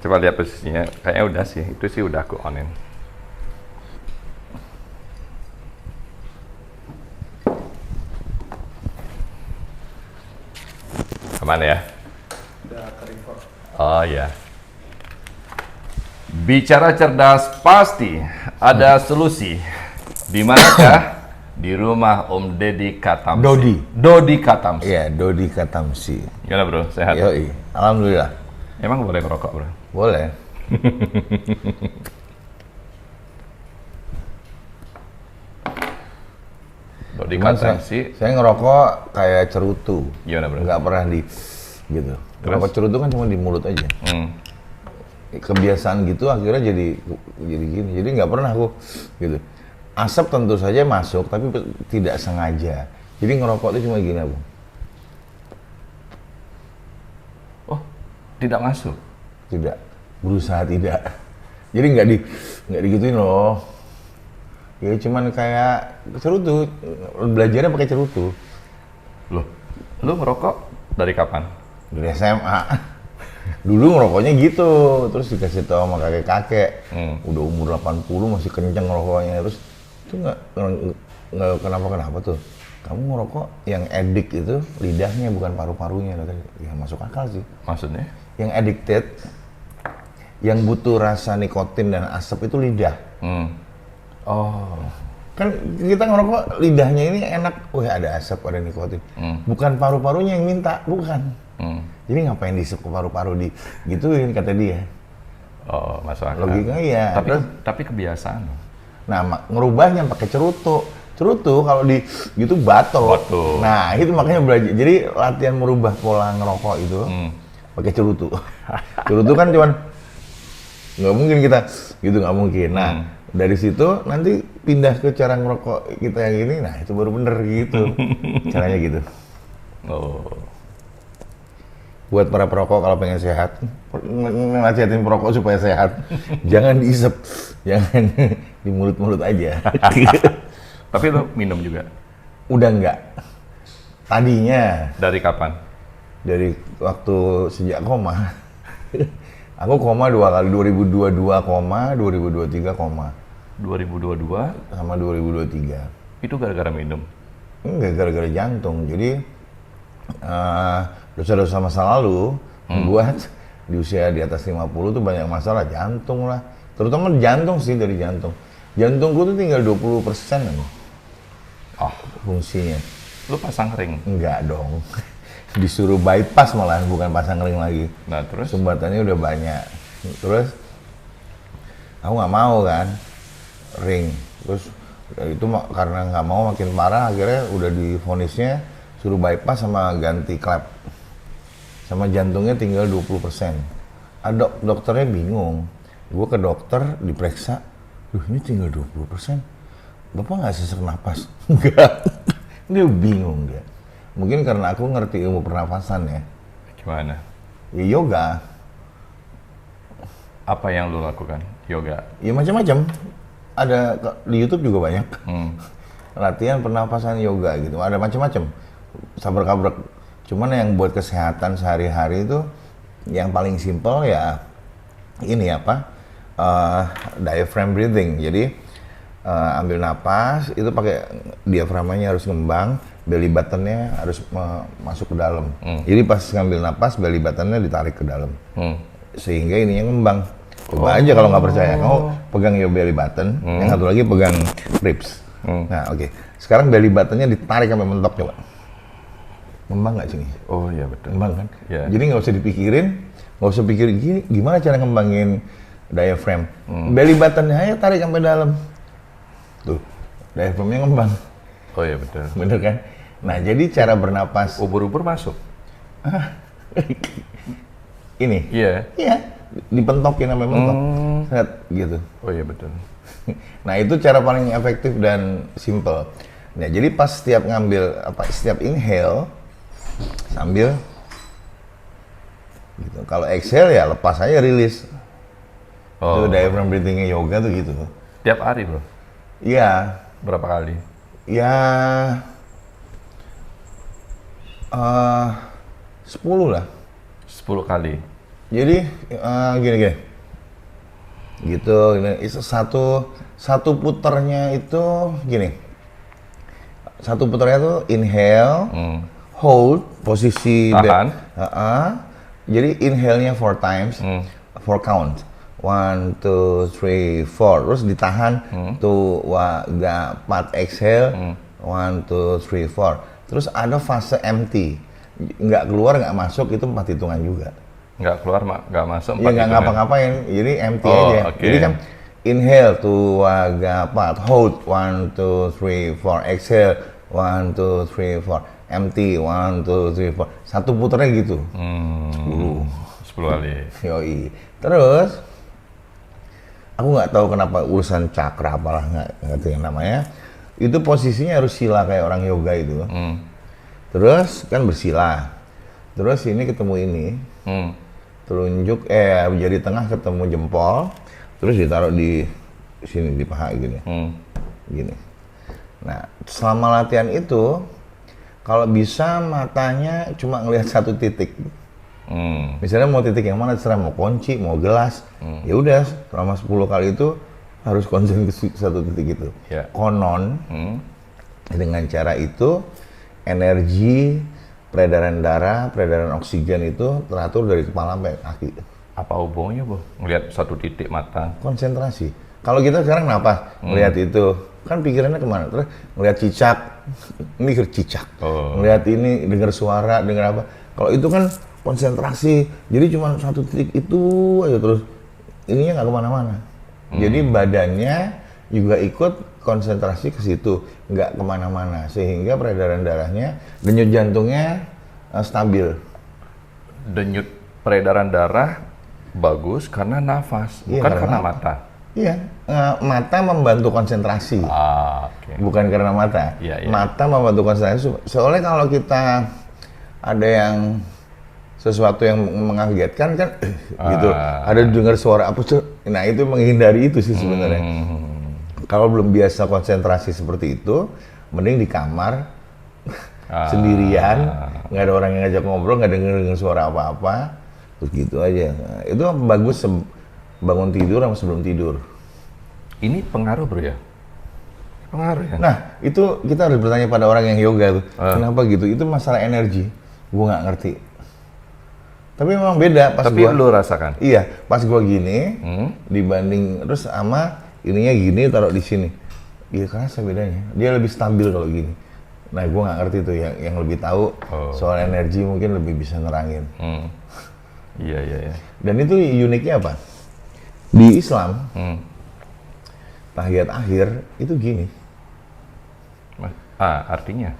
Coba lihat posisinya, kayaknya udah sih, itu sih udah aku onin. Aman ya? Udah kering kok. Oh ya. Bicara cerdas pasti ada solusi. Di manakah? Di rumah Om Deddy Katamsi. Dodi Katamsi. Iya, Dodi Katamsi. Gimana bro, sehat? Yoi, alhamdulillah. Emang boleh merokok bro? Boleh. Dodi Cuman Katamsi. saya ngerokok kayak cerutu. Gimana bro? Nggak pernah di gitu. Ngerokok cerutu kan cuma di mulut aja. Kebiasaan gitu akhirnya jadi gini. Jadi nggak pernah aku gitu. Asap tentu saja masuk, tapi tidak sengaja. Jadi ngerokok itu cuma gini, Bang. Oh, tidak masuk? Tidak, berusaha tidak. Jadi nggak digituin loh. Ya cuman kayak cerutu, belajarnya pakai cerutu. Loh, lu ngerokok dari kapan? Dari SMA. Dulu ngerokoknya gitu, terus dikasih tahu sama kakek-kakek. Udah umur 80 masih kenceng ngerokoknya. Terus itu nggak kenapa-kenapa tuh. Kamu ngerokok yang edik itu lidahnya bukan paru-parunya. Ya masuk akal sih. Maksudnya? Yang addicted, yang butuh rasa nikotin dan asap itu lidah. Oh. Kan kita ngerokok lidahnya ini enak, wah ada asap, ada nikotin. Bukan paru-parunya yang minta, bukan. Jadi ngapain diisep ke paru-paru gituin kata dia. Oh, masuk akal. Logikanya ya. Tapi kebiasaan. Nah, ngerubahnya pakai cerutu. Cerutu kalau di gitu batuk. Nah, itu makanya belajar. Jadi latihan merubah pola ngerokok itu pakai cerutu. Cerutu kan cuman nggak mungkin kita gitu, nggak mungkin. Nah, dari situ nanti pindah ke cara ngerokok kita yang ini. Nah, itu baru bener gitu. Caranya gitu. Oh. Buat para perokok kalau pengen sehat, nasihatin perokok supaya sehat, jangan diisep, jangan di mulut-mulut aja. Tapi lo minum juga? Udah enggak. Tadinya. Dari kapan? Dari waktu sejak koma. Aku koma 2 kali, 2022 koma, 2023 koma. 2022? Sama 2023. Itu gara-gara minum? Enggak, gara-gara jantung. Jadi dosa-dosa masa lalu membuat di usia di atas 50 tuh banyak masalah jantung lah. Terutama jantung sih, dari jantung. Jantungku tuh tinggal 20% aja. Oh, fungsinya. lu pasang ring? Enggak dong. Disuruh bypass malah, bukan pasang ring lagi. Nah terus? Sumbatannya udah banyak. Terus aku nggak mau kan ring. Terus itu karena nggak mau makin parah, akhirnya udah divonisnya suruh bypass sama ganti klep. Sama jantungnya tinggal 20%. Dokternya bingung. Gue ke dokter diperiksa, ini tinggal 20%. Bapak nggak sesak napas? Enggak. Dia bingung dia. Mungkin karena aku ngerti ilmu pernafasan ya. Gimana? Ya yoga. Apa yang lu lakukan? Yoga? Ya macam-macam. Ada di YouTube juga banyak. Latihan pernafasan yoga gitu. Ada macam-macam. Sabrek-kabrek. Cuman yang buat kesehatan sehari-hari itu yang paling simpel ya ini apa? Diaphragm breathing. Jadi ambil napas itu pakai diaframanya harus ngembang, belly buttonnya harus masuk ke dalam. Jadi pas ngambil napas belly buttonnya ditarik ke dalam. Sehingga ininya ngembang. Coba aja kalau nggak percaya, kamu pegang your belly button, yang satu lagi pegang ribs. Nah oke. Sekarang belly buttonnya ditarik sampai mentok coba. Ngembang nggak sini? Oh iya betul. Ngembang kan? Yeah. Jadi nggak usah dipikirin, nggak usah pikirin gimana cara ngembangin diaphragm. Belly buttonnya aja tarik sampai dalam. Tuh, diaphragmnya ngembang. Oh iya betul. Bener kan? Nah jadi cara bernapas. Ubur-ubur masuk? Ini? Iya. Iya, dipentokin sampai mentok. Set, gitu. Oh iya betul. Nah itu cara paling efektif dan simple. Nah jadi pas setiap ngambil setiap inhale sambil gitu. Kalau exhale ya lepas aja, rilis. Itu diaphragm breathing-nya yoga tuh gitu. Tiap hari bro? Iya. Berapa kali? Ya 10 lah. 10 kali? Jadi gini. Gitu, ini satu puternya itu gini. Satu puternya itu inhale, hold, posisi Tahan. Jadi inhale-nya 4 times, 4 count. 1, 2, 3, 4. Terus ditahan tuh 4 exhale. 1, 2, 3, 4. Terus ada fase empty. Nggak keluar, nggak masuk, itu 4 hitungan juga. Nggak keluar, nggak masuk. Ya nggak ngapa-ngapain, jadi empty aja. Okay. Jadi kan inhale tuh 4, hold 1, 2, 3, 4, exhale 1, 2, 3, 4, empty 1, 2, 3, 4. Satu puternya gitu. 10 kali. Yoi. Terus aku nggak tahu kenapa urusan cakra apalah nggak ngerti yang namanya. Itu posisinya harus sila kayak orang yoga itu. Terus kan bersila. Terus ini ketemu ini. Telunjuk jari tengah ketemu jempol. Terus ditaruh di sini di paha gini. Gini. Nah, selama latihan itu kalau bisa matanya cuma ngelihat satu titik. Misalnya mau titik yang mana terserah, mau kunci, mau gelas. Ya udah, selama 10 kali itu harus konsen ke satu titik itu. Yeah. Konon dengan cara itu energi peredaran darah, peredaran oksigen itu teratur dari kepala sampai kaki. Apa hubungannya, Bu? Ngelihat satu titik mata. Konsentrasi. Kalau kita sekarang kenapa? Ngelihat itu, kan pikirannya kemana? Terus ngelihat cicak, mikir cicak. Ngelihat ini, dengar suara, dengar apa. Kalau itu kan konsentrasi, jadi cuma satu titik itu aja terus. Ininya nggak kemana-mana. Jadi badannya juga ikut konsentrasi ke situ, nggak kemana-mana. Sehingga peredaran darahnya, denyut jantungnya stabil. Denyut peredaran darah bagus karena nafas, Iya, bukan karena mata. Iya, mata membantu konsentrasi, Okay. bukan karena mata. Iya. Mata membantu konsentrasi. Soalnya kalau kita ada yang sesuatu yang mengagetkan kan, gitu, ada dengar suara apa tuh, nah itu menghindari itu sih sebenarnya. Kalau belum biasa konsentrasi seperti itu, mending di kamar sendirian, nggak ada orang yang ngajak ngobrol, nggak dengar suara apa-apa, terus gitu aja. Nah, itu bagus bangun tidur sama sebelum tidur. Ini pengaruh, Bro ya? Pengaruh ya? Nah, itu kita harus bertanya pada orang yang yoga tuh, kenapa gitu? Itu masalah energi, gua nggak ngerti. Tapi memang beda pas Tapi gua. lu rasakan? Iya, pas gua gini, dibanding terus sama ininya gini taruh di sini. Iya, kerasa bedanya. Dia lebih stabil kalau gini. Nah, gua nggak ngerti tuh yang lebih tahu soal energi mungkin lebih bisa nerangin. Iya. Dan itu uniknya apa? Di Islam, tahiyat akhir itu gini. Artinya?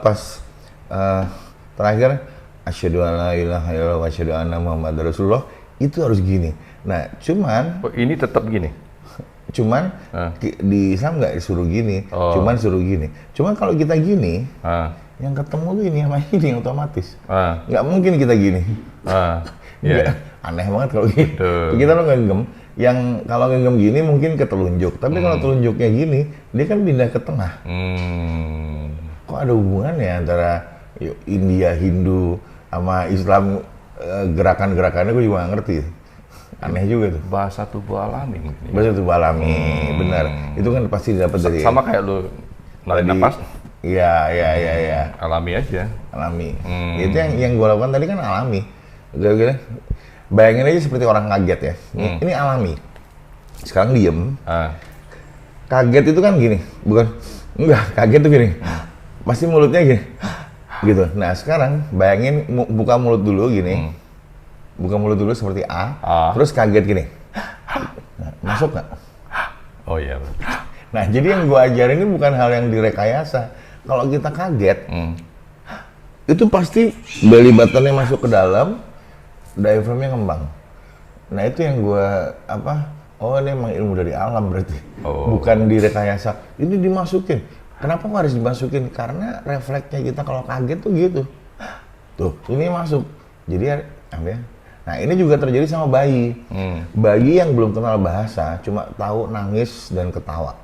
Pas terakhir asyhadu an la ilaha illallah wa asyhadu anna muhammadar rasulullah, itu harus gini. Nah, cuman Ini tetap gini? di Islam nggak disuruh gini, cuman suruh gini. Cuman kalau kita gini, yang ketemu tuh ini sama ini otomatis. Nggak mungkin kita gini. Iya. Aneh banget kalau gitu. Kita lo ngenggem, yang kalau ngenggem gini mungkin ke telunjuk. Tapi kalau telunjuknya gini, dia kan pindah ke tengah. Kok ada hubungannya antara India, Hindu, sama Islam, gerakan-gerakannya gue juga nggak ngerti. Aneh juga tuh. Bahasa tubuh alami mungkin. Bahasa tubuh alami, benar. Itu kan pasti dapat dari... Sama kayak lu narik napas? Iya. Alami aja. Alami. Itu yang gue lakukan tadi kan alami. Gila-gila. Bayangin aja seperti orang kaget ya. Ini alami. Sekarang diem. Kaget itu kan gini, bukan? Enggak, kaget tuh gini. Pasti mulutnya gini. Gitu. Nah sekarang bayangin buka mulut dulu gini. Buka mulut dulu seperti A. Terus kaget gini. Nah, masuk nggak? Oh iya. Nah jadi yang gue ajarin ini bukan hal yang direkayasa. Kalau kita kaget, itu pasti belly buttonnya masuk ke dalam, diaframnya ngembang. Nah itu yang gue ini emang ilmu dari alam berarti. Bukan direkayasa. Ini dimasukin. Kenapa kok harus dimasukin? Karena refleksnya kita kalau kaget tuh gitu. Tuh, ini masuk. Jadi nah ini juga terjadi sama bayi. Bayi yang belum kenal bahasa, cuma tahu nangis dan ketawa.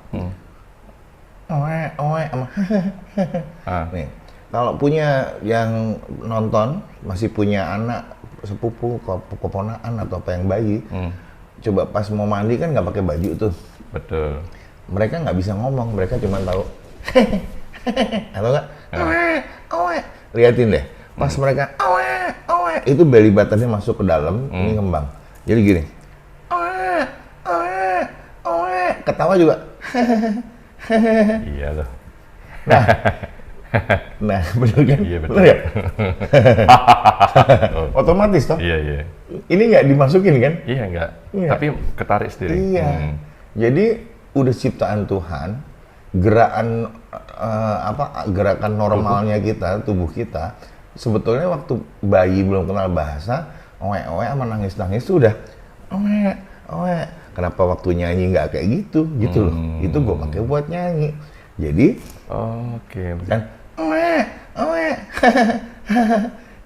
Nih, kalau punya yang nonton masih punya anak sepupu, keponakan atau apa yang bayi, coba pas mau mandi kan nggak pakai baju tuh. Betul. Mereka nggak bisa ngomong, mereka cuma tahu atau nggak, liatin deh. Pas mereka itu belly buttonnya masuk ke dalam, ini ngembang. Jadi gini, ketawa juga. Iya loh. Nah, bener kan? Iya betul. Bener ya? Otomatis toh? Iya, iya. Ini nggak dimasukin kan? Iya enggak. Iya. Tapi ketarik sendiri. Iya. Jadi udah ciptaan Tuhan, gerakan normalnya kita, tubuh kita, sebetulnya waktu bayi belum kenal bahasa, oe sama nangis-nangis itu udah oe. Kenapa waktu nyanyi nggak kayak gitu loh. Itu gue pakai buat nyanyi. Jadi, Oke. kan oe.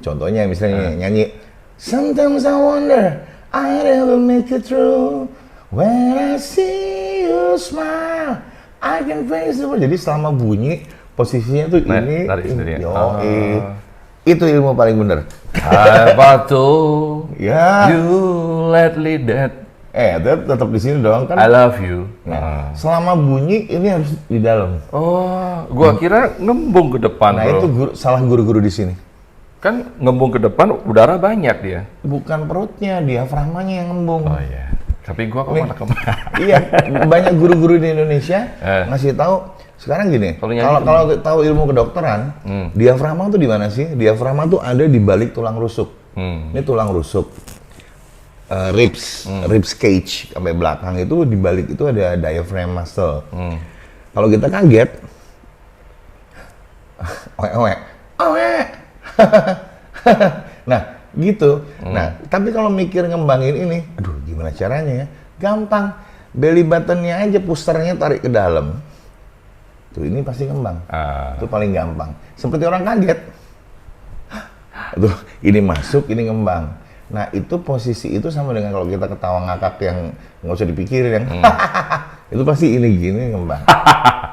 Contohnya misalnya nyanyi Sometimes I wonder I never make it through when I see you smile I can face the world. Jadi selama bunyi posisinya tuh ini tarik sendiri. Itu ilmu paling bener. Apa tuh? Ya. You lately that Tetap di sini dong kan. I love you. Nah, selama bunyi ini harus di dalam. Oh, gua kira ngembung ke depan, Nah, bro. itu salah guru-guru di sini. Kan ngembung ke depan udara banyak dia. Bukan perutnya, diafragmanya yang ngembung. Oh iya. Tapi gua kok malah kemana? Iya, banyak guru-guru di Indonesia ngasih tahu sekarang gini. Kalau tahu ilmu kedokteran, diafragma tuh di mana sih? Diafragma tuh ada di balik tulang rusuk. Ini tulang rusuk. Ribs cage sampai belakang itu di balik itu ada diaphragm muscle. Kalau kita kaget, nah gitu. Nah tapi kalau mikir ngembangin ini, aduh gimana caranya ya? Gampang, belly buttonnya aja pusternya tarik ke dalam. Tuh ini pasti ngembang. Itu paling gampang. Seperti orang kaget. Tuh ini masuk, ini ngembang. Nah itu posisi itu sama dengan kalau kita ketawa ngakak yang nggak usah dipikirin yang itu pasti ini gini ngembang.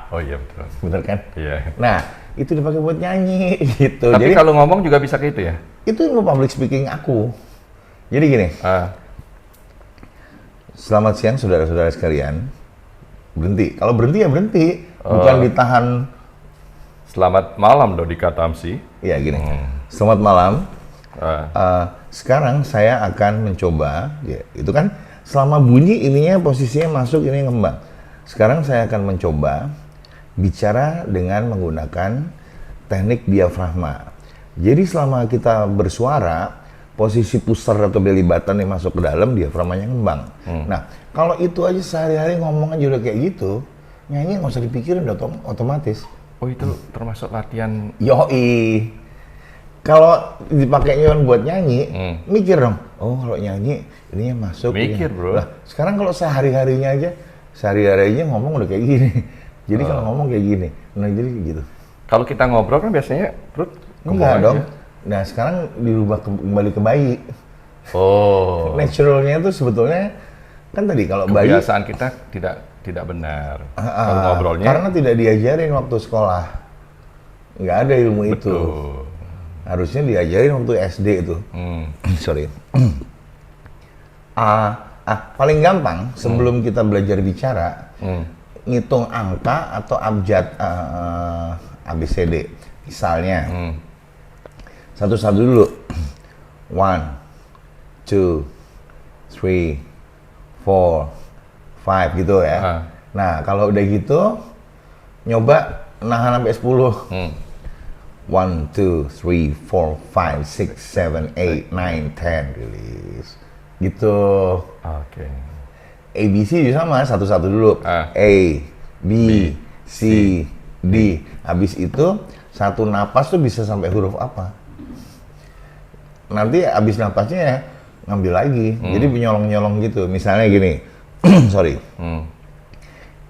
Oh iya betul. Bener kan? Iya. Nah itu dipakai buat nyanyi gitu. Tapi Jadi kalau ngomong juga bisa gitu ya? itu ilmu public speaking aku. Jadi gini. Selamat siang saudara-saudara sekalian. Berhenti. Kalau berhenti ya berhenti. Bukan ditahan. Selamat malam Dodika Tamsi. Iya gini. Selamat malam. Sekarang saya akan mencoba, ya, itu kan selama bunyi ininya posisinya masuk ini ngembang. Sekarang saya akan mencoba bicara dengan menggunakan teknik diafragma. Jadi selama kita bersuara, posisi puster atau belly button yang masuk ke dalam diafragmanya ngembang. Nah, kalau itu aja sehari-hari ngomong aja udah kayak gitu, nyanyi nggak usah dipikirin udah otomatis. Oh itu termasuk latihan. Yoi. Kalau dipakainya buat nyanyi, mikir dong. Oh kalau nyanyi ininya masuk. Mikir ini. bro. Nah, sekarang kalau sehari-harinya ngomong udah kayak gini. Jadi kalau ngomong kayak gini, nah jadi gitu. Kalau kita ngobrol kan biasanya perut Enggak dong. Nah sekarang dirubah kembali ke bayi. Oh. Naturalnya itu sebetulnya kan tadi kalau bayi. Kebiasaan kita tidak benar. Kalau ngobrolnya. Karena tidak diajarin waktu sekolah. Nggak ada ilmu itu. Harusnya diajarin waktu SD itu. Sorry. Paling gampang sebelum kita belajar bicara, ngitung angka atau abjad ABCD. Misalnya, satu-satu dulu. 1, 2, 3, 4, 5 gitu ya. Nah kalau udah gitu, nyoba nahan sampai 10. 1, 2, 3, 4, 5, 6, 7, 8, 9, 10, release. Gitu. Oke. ABC juga sama, satu-satu dulu. A, B, C, D. Habis itu, satu napas tuh bisa sampai huruf apa. Nanti habis napasnya ya, ngambil lagi. Jadi nyolong-nyolong gitu. Misalnya gini, sorry.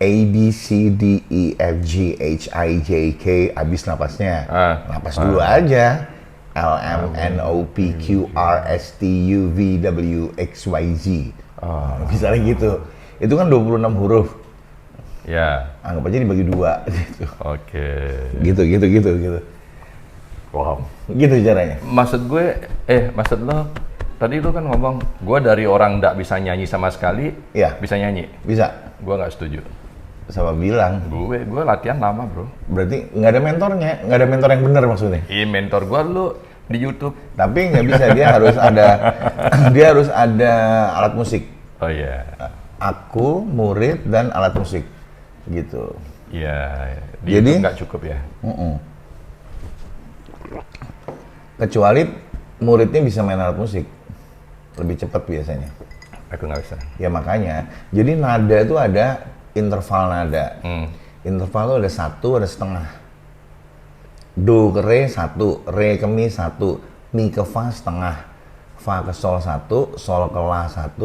A, B, C, D, E, F, G, H, I, J, K, habis napasnya. Napas dulu aja. L, M, N, O, P, Q, R, S, T, U, V, W, X, Y, Z. Misalnya gitu. Itu kan 26 huruf. Ya. Anggap aja dibagi 2. Gitu. Oke. Gitu. Wow. Gitu caranya. Maksud lo Tadi itu kan ngomong, gue dari orang nggak bisa nyanyi sama sekali, Iya. bisa nyanyi. Bisa. Gue nggak setuju. Sama bilang. Gue latihan lama bro. Berarti nggak ada mentornya, nggak ada mentor yang benar maksudnya. Iya mentor gue lu di YouTube. Tapi nggak bisa, dia harus ada, dia harus ada alat musik. Oh iya. Aku, murid, dan alat musik, gitu. Iya. Di Jadi YouTube nggak cukup ya. Kecuali muridnya bisa main alat musik, lebih cepat biasanya. Aku nggak bisa. Ya makanya, jadi nada itu ada interval nada. Interval itu ada 1, ada setengah. Do ke re 1, re ke mi 1, mi ke fa setengah, fa ke sol 1, sol ke la 1,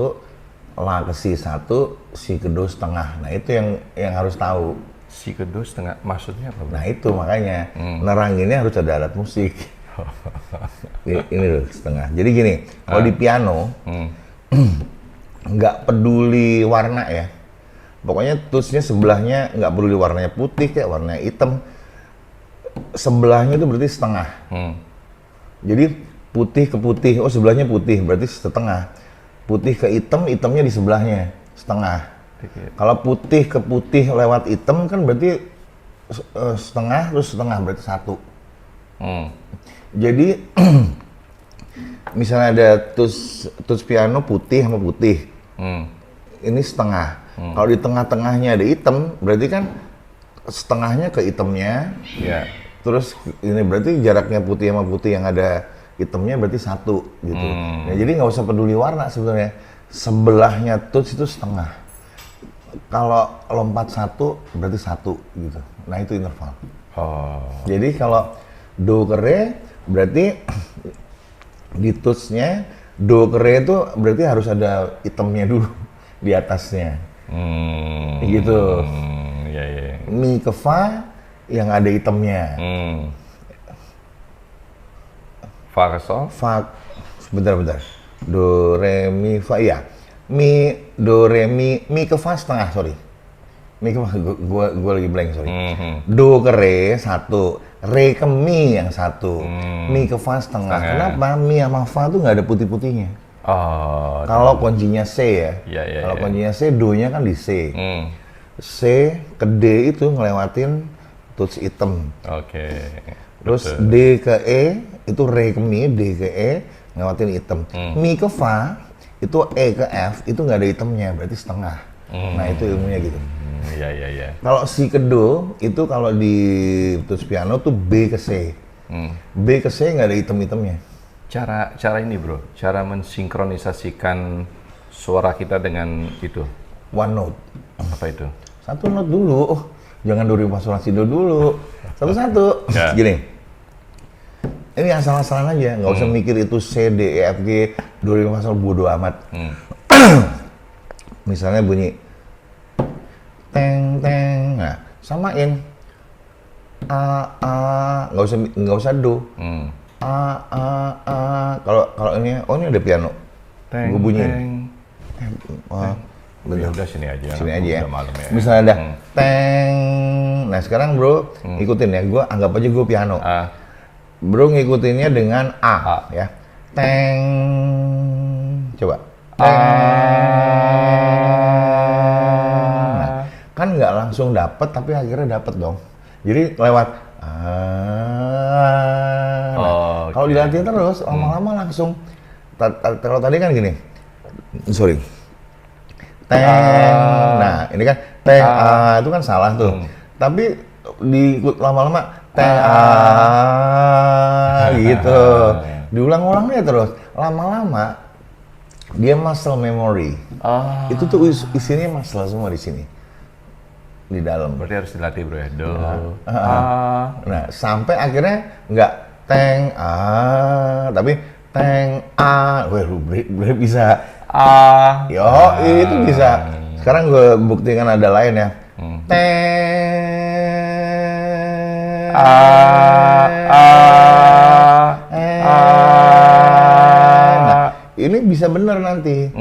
la ke si 1, si ke do setengah. Nah itu yang harus tahu. Si kedua setengah, maksudnya apa bro? Nah itu makanya neranginnya harus ada alat musik. Ini loh setengah. Jadi gini, kalau di piano nggak peduli warna ya. Pokoknya tutsnya sebelahnya nggak peduli warnanya putih kayak warnanya hitam. Sebelahnya itu berarti setengah. Jadi putih ke putih, oh sebelahnya putih berarti setengah. Putih ke hitam, hitamnya di sebelahnya setengah. Kalau putih ke putih lewat hitam kan berarti setengah, terus setengah berarti 1. Jadi misalnya ada tuts piano putih sama putih, ini setengah. Kalau di tengah-tengahnya ada hitam, berarti kan setengahnya ke hitamnya. Iya. Terus ini berarti jaraknya putih sama putih yang ada hitamnya berarti 1 gitu. Nah, jadi nggak usah peduli warna sebenarnya. Sebelahnya tuts itu setengah. Kalau lompat 1 berarti 1 gitu. Nah itu interval. Jadi kalau do ke re berarti di tutsnya do ke re itu berarti harus ada hitamnya dulu di atasnya. Gitu. Iya. Mi ke fa yang ada hitamnya. Fa ke sol? Fa, bentar. Do, re, mi, fa, iya. Mi, do, re, mi ke fa setengah, sorry. Mi ke fa, gua lagi blank, sorry. Do ke re, 1. Re ke mi yang 1. Mi ke fa setengah. Kenapa? Mi sama fa tuh nggak ada putih-putihnya. Kalau kuncinya C ya. Kalau kuncinya C, do-nya kan di C. C ke D itu ngelewatin tuts hitam. Terus betul. D ke E itu re ke mi, D ke E ngelewatin hitam. Mi ke fa itu E ke F itu nggak ada hitamnya, berarti setengah. Nah itu ilmunya gitu. Iya. Kalau si ke do itu kalau di tuts piano tuh B ke C. B ke C nggak ada hitam-hitamnya. Cara ini bro, cara mensinkronisasikan suara kita dengan itu. One note. Apa itu? Satu note dulu. Jangan do re mi fa sol la si do dulu. Satu-satu. Ya. Gini. Ini asal-asalan aja, nggak usah mikir itu C, D, E, F, G, do re mi fa sol, bodo amat. Misalnya bunyi teng teng, nah samain a, nggak usah do. A. Kalau ini, oh ini ada piano. Gue bunyiin. Ya udah sini aja. Sini aja ya. Udah malam ya. Misalnya ada teng. Nah sekarang bro ikutin ya. Gue anggap aja gue piano. Bro ngikutinnya dengan A. Ya. Teng. Coba. Teng. Nah, kan nggak langsung dapet tapi akhirnya dapet dong. Jadi lewat kalau dilatih terus lama-lama langsung. Kalau tadi kan gini. Sorry. Teng. Nah, ini kan teng itu kan salah tuh. Tapi lama-lama teng gitu. Diulang-ulang ya terus. Lama-lama dia muscle memory. Itu tuh isinya muscle semua di sini. Di dalam. Berarti harus dilatih bro ya. Do. Nah, sampai akhirnya nggak teng tapi teng Wah, lu bisa. Yo, itu bisa. Sekarang gue buktikan ada lain ya. Nah, ini bisa bener nanti.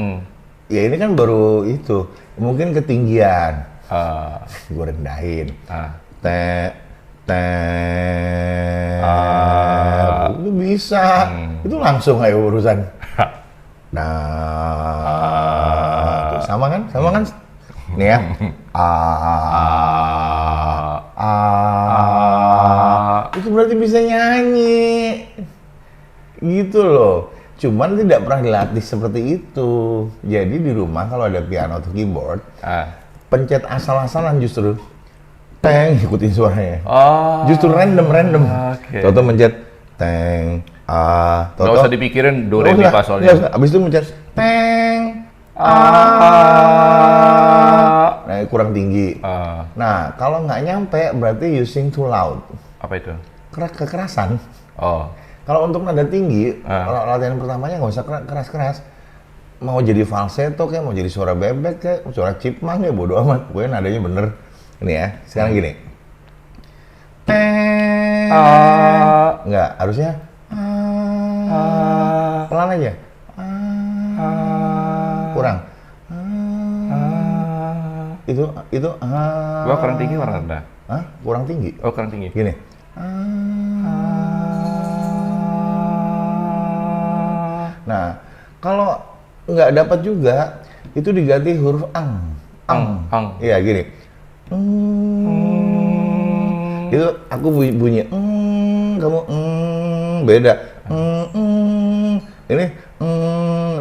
Ya ini kan baru itu. Mungkin ketinggian. Gue rendahin. Itu bisa. Itu langsung aja urusan. Tuh, sama kan? Sama kan? Nih ya. Itu berarti bisa nyanyi. Gitu loh. Cuman tidak pernah dilatih seperti itu. Jadi di rumah kalau ada piano atau keyboard, pencet asal-asalan justru. Teng, ikutin suaranya. Justru random. Okay. Toto mencet teng, Nggak usah dipikirin do re mi fa solnya. Abis itu mencet teng, nah kurang tinggi. Nah kalau nggak nyampe berarti you sing too loud. Apa itu? Kekerasan. Oh. Kalau untuk nada tinggi, latihan pertamanya nggak usah keras-keras. Mau jadi falsetto kayak, mau jadi suara bebek kayak, suara chipmunk ya bodo amat. Pokoknya nadanya bener. Ini ya, sekarang gini. Enggak, harusnya pelan aja. Kurang. Itu Gua kurang tinggi kurang rendah. Kurang tinggi. Oh, kurang tinggi. Gini. Nah, kalau nggak dapat juga, itu diganti huruf ang. Iya, gini. Itu aku bunyi kamu beda. Ini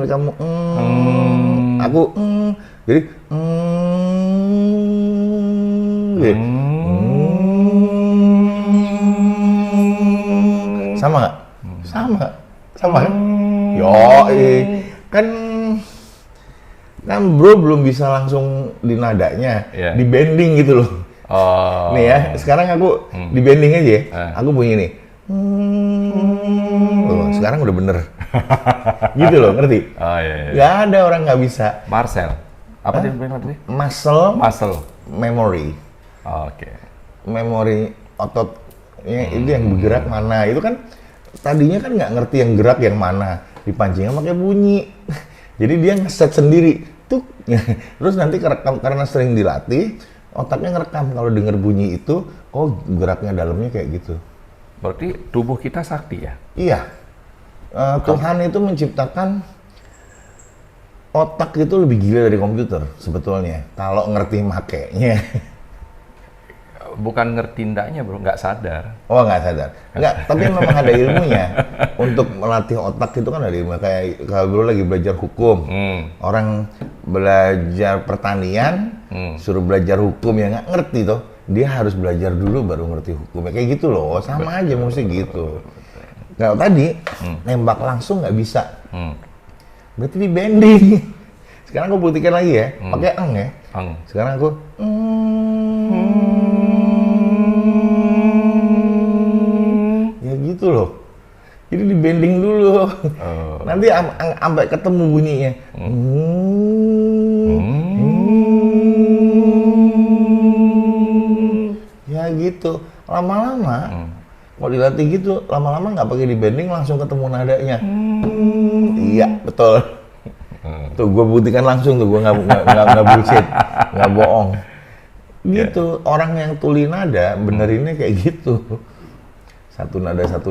kamu aku jadi gitu. Sama nggak? Sama kan? Kan bro belum bisa langsung di nadanya, di bending gitu loh. Nih ya, sekarang aku di bending aja ya. Aku bunyi nih. Sekarang udah bener. Gitu loh, ngerti? Iya. Gak ada orang nggak bisa. Marcel. Apa tadi tadi? Muscle memory. Oke. Memori ototnya itu yang bergerak mana. Itu kan tadinya kan nggak ngerti yang gerak yang mana. Dipancingnya pakai bunyi. Jadi dia ngeset sendiri. Tuh. Terus nanti kerekam karena sering dilatih, otaknya ngerekam kalau denger bunyi itu, oh geraknya dalamnya kayak gitu. Berarti tubuh kita sakti ya? Iya. Tuhan itu menciptakan otak itu lebih gila dari komputer sebetulnya. Kalau ngerti makainya. Bukan ngerti ndaknya bro, nggak sadar. Oh nggak sadar. Nggak, tapi memang ada ilmunya. Untuk melatih otak itu kan ada ilmu. Kayak kalau dulu lagi belajar hukum. Orang belajar pertanian, suruh belajar hukum ya nggak ngerti toh. Dia harus belajar dulu baru ngerti hukumnya. Kayak gitu loh, sama aja mesti gitu. Kalau tadi, nembak langsung nggak bisa. Berarti di bending. Sekarang aku buktikan lagi ya, pakai ang ya. Sekarang aku ya gitu loh. Jadi di bending dulu. Nanti sampai ketemu bunyinya. Ya gitu. Lama-lama kalau dilatih gitu, lama-lama nggak pakai di bending langsung ketemu nadanya. Iya, betul. Tuh gue buktikan langsung tuh, gue nggak bullshit, nggak bohong. Gitu, orang yang tuli nada benerinnya kayak gitu. Satu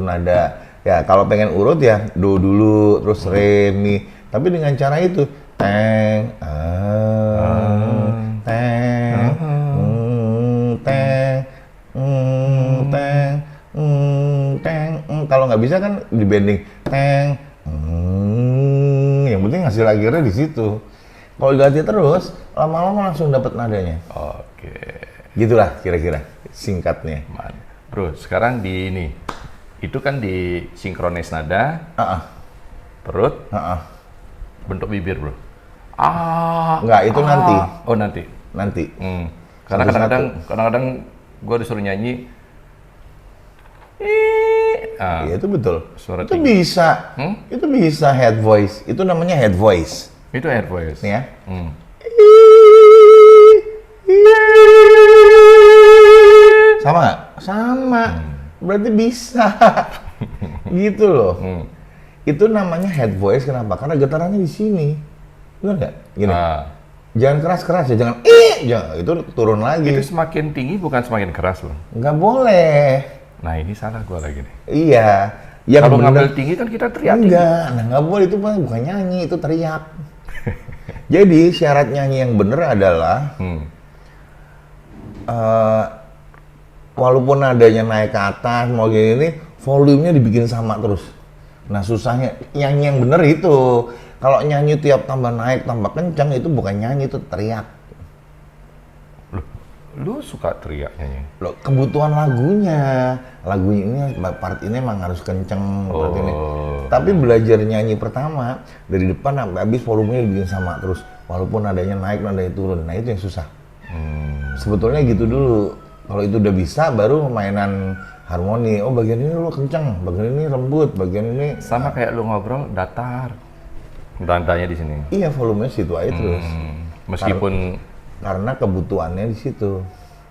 nada. Ya kalau pengen urut ya do dulu, terus re mi. Tapi dengan cara itu, teng, kalau nggak bisa kan di bending teng, yang penting hasil akhirnya di situ. Kalau dilatih terus, lama-lama langsung dapat nadanya. Oke. Gitulah kira-kira singkatnya. Bro, sekarang di ini, itu kan di sinkronis nada, perut, bentuk bibir bro. Enggak, itu nanti. Oh nanti. Karena kadang-kadang gue disuruh nyanyi. Iya itu betul. Suara itu tinggi. Bisa. Itu bisa head voice. Itu namanya head voice. Itu head voice. Nih ya. Sama nggak? Sama. Berarti bisa. Gitu loh. Itu namanya head voice. Kenapa? Karena getarannya di sini. Benar nggak? Gini. Jangan keras-keras ya. Jangan. Jangan. Itu turun lagi. Itu semakin tinggi bukan semakin keras loh. Nggak boleh. Nah ini salah gue lagi nih. Iya. Yang Kalau bener- ngambil tinggi kan kita teriak tinggi. Enggak, nah nggak boleh, itu bukan nyanyi, itu teriak. Jadi syarat nyanyi yang bener adalah eh, walaupun nadanya naik ke atas mau gini, volumenya dibikin sama terus. Nah susahnya nyanyi yang bener itu. Kalau nyanyi tiap tambah naik tambah kencang itu bukan nyanyi, itu teriak. Lu suka teriak nyanyi? Loh, kebutuhan lagunya ini part ini emang harus kenceng part ini. Tapi belajar nyanyi pertama dari depan sampai habis volumenya dibikin sama terus, walaupun nadanya naik nadanya turun. Nah itu yang susah. Sebetulnya gitu dulu. Kalau itu udah bisa baru mainan harmoni. Oh bagian ini lu kenceng, bagian ini lembut, bagian ini Sama kayak lu ngobrol datar. Nadanya di sini. iya volumenya situ aja terus. Meskipun Karena kebutuhannya di situ.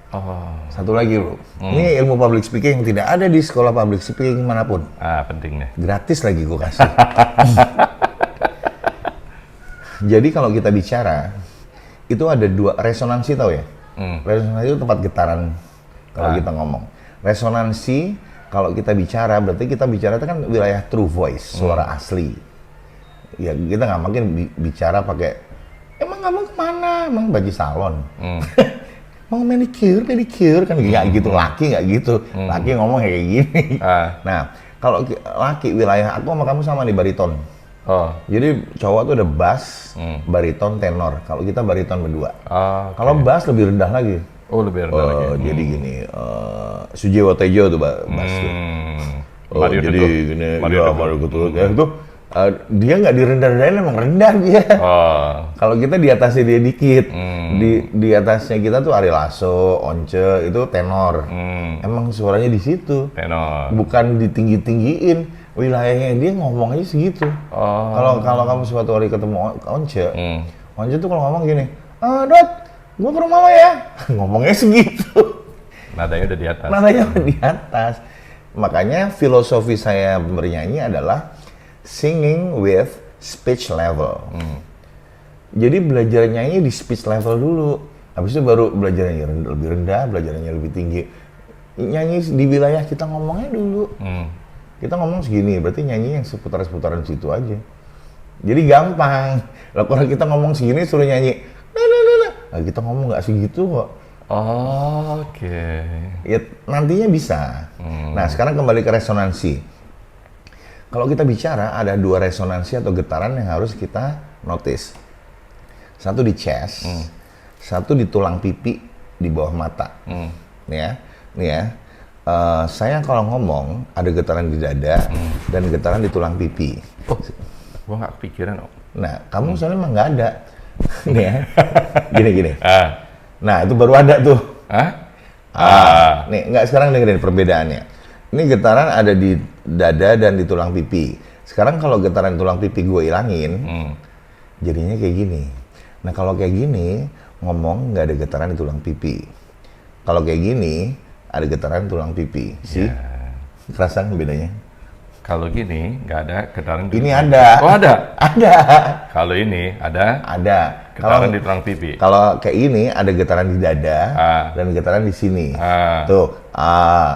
oh, Satu lagi bro, ini ilmu public speaking tidak ada di sekolah public speaking manapun. penting deh. Gratis lagi gue kasih. Jadi kalau kita bicara, itu ada dua resonansi tau ya? Resonansi itu tempat getaran kalau kita ngomong. Resonansi kalau kita bicara, berarti kita bicara itu kan wilayah true voice, suara asli. Ya kita nggak mungkin bicara pakai, emang kamu kemana? Emang baju salon? Mau manicure kan nggak gitu, laki nggak gitu. Laki ngomong kayak gini. Nah, kalau laki wilayah aku sama kamu sama nih bariton. Oh, Jadi cowok tuh ada bass, bariton, tenor. Kalau kita bariton berdua. oke. Kalau bass lebih rendah lagi. Oh, lebih rendah lagi. Jadi gini, Sujiwo Tejo tuh bass tuh. Mario Jadi Teguh. gini, Mario ya Teguh. Mario Teguh. Ya, itu dia nggak direndah-rendahin, emang rendah dia. Oh, Kalau kita di atasnya dia dikit, di atasnya kita tuh Ari Lasso, Once itu tenor. Emang suaranya di situ, tenor. bukan ditinggi-tinggiin. Wilayahnya dia ngomong aja segitu. Kalau kamu suatu hari ketemu Once, Once tuh kalau ngomong gini, Dot, gua ke rumah lo ya. Ngomongnya segitu. Nadanya udah di atas. Nadanya di atas. Makanya filosofi saya bernyanyi adalah singing with speech level. Jadi belajar nyanyi di speech level dulu. Habis itu baru belajar nyanyi lebih rendah, belajar nyanyi lebih tinggi. Nyanyi di wilayah kita ngomongnya dulu. Kita ngomong segini, berarti nyanyi yang seputar-seputaran situ aja. Jadi gampang. Lah kalau kita ngomong segini suruh nyanyi, nah kita ngomong nggak segitu kok. Oke. Ya nantinya bisa. Nah sekarang kembali ke resonansi. Kalau kita bicara ada dua resonansi atau getaran yang harus kita notice. Satu di chest, satu di tulang pipi di bawah mata. Nih ya. Saya kalau ngomong ada getaran di dada dan getaran di tulang pipi. Oh, gua nggak kepikiran. Nah, kamu soalnya emang nggak ada. Nih ya. Gini. Ah. Nah, itu baru ada tuh. Hah? Nih, nggak sekarang dengerin perbedaannya. Ini getaran ada di dada dan di tulang pipi. Sekarang kalau getaran tulang pipi gue ilangin, jadinya kayak gini. Nah, kalau kayak gini, ngomong nggak ada getaran di tulang pipi. Kalau kayak gini, ada getaran tulang pipi. Sih? Kerasa nggak bedanya? Kalau gini nggak ada getaran di Ini tulang ada. pipi. Oh, ada. Ada. Kalau ini ada Ada. getaran di tulang pipi. Kalau kayak ini ada getaran di dada dan getaran di sini. Tuh,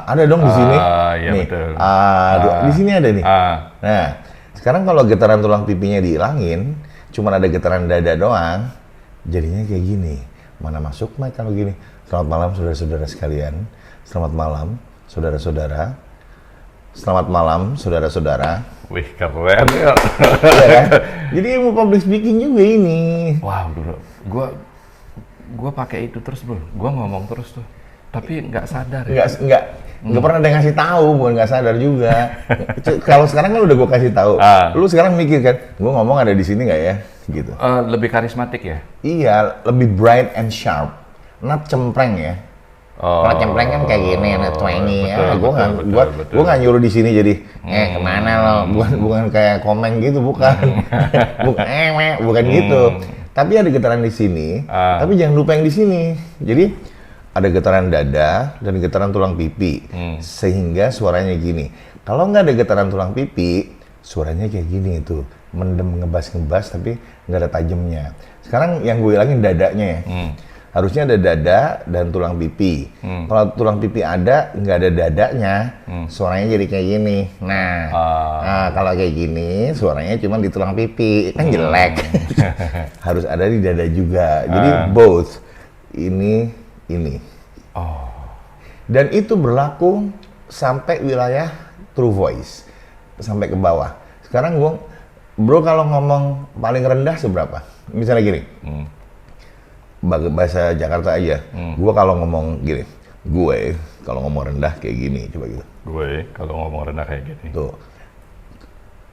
ada dong di sini. Iya Nih, betul. di sini ada nih. Nah, sekarang kalau getaran tulang pipinya dihilangin, cuma ada getaran dada doang, jadinya kayak gini. Mana masuk Mike kalau gini? Selamat malam saudara-saudara sekalian. Selamat malam saudara-saudara. Selamat malam saudara-saudara. Wih, keren ya. Iya kan? Jadi ilmu public speaking juga ini. Wow, bro. Gua pakai itu terus, bro. Gua ngomong terus tuh. Tapi nggak sadar ya. Nggak pernah ada yang ngasih tahu, bukan nggak sadar juga. Kalau sekarang kan udah gue kasih tahu. Lu sekarang mikir kan, gue ngomong ada di sini nggak ya, gitu. Lebih karismatik ya? Iya, lebih bright and sharp, not cempreng ya. Kalau cempreng kan kayak gini, not twangy. Gue nggak nyuruh di sini jadi, kemana lo? Bukan kayak komeng gitu, bukan. bukan gitu. Tapi ada getaran di sini. Tapi jangan lupa yang di sini. Jadi ada getaran dada dan getaran tulang pipi, sehingga suaranya gini. Kalau nggak ada getaran tulang pipi, suaranya kayak gini tuh, mendem ngebas tapi nggak ada tajamnya. Sekarang yang gue ilangin dadanya ya. harusnya ada dada dan tulang pipi. Kalau tulang pipi ada, nggak ada dadanya, suaranya jadi kayak gini. Nah, kalau kayak gini, suaranya cuma di tulang pipi, kan jelek. Harus ada di dada juga. Jadi both, ini. Dan itu berlaku sampai wilayah True Voice, sampai ke bawah. Sekarang bro kalau ngomong paling rendah seberapa? Misalnya gini. Bahasa Jakarta aja, gue kalau ngomong gini, gue kalau ngomong rendah kayak gini, coba gitu. Gue kalau ngomong rendah kayak gini. Tuh,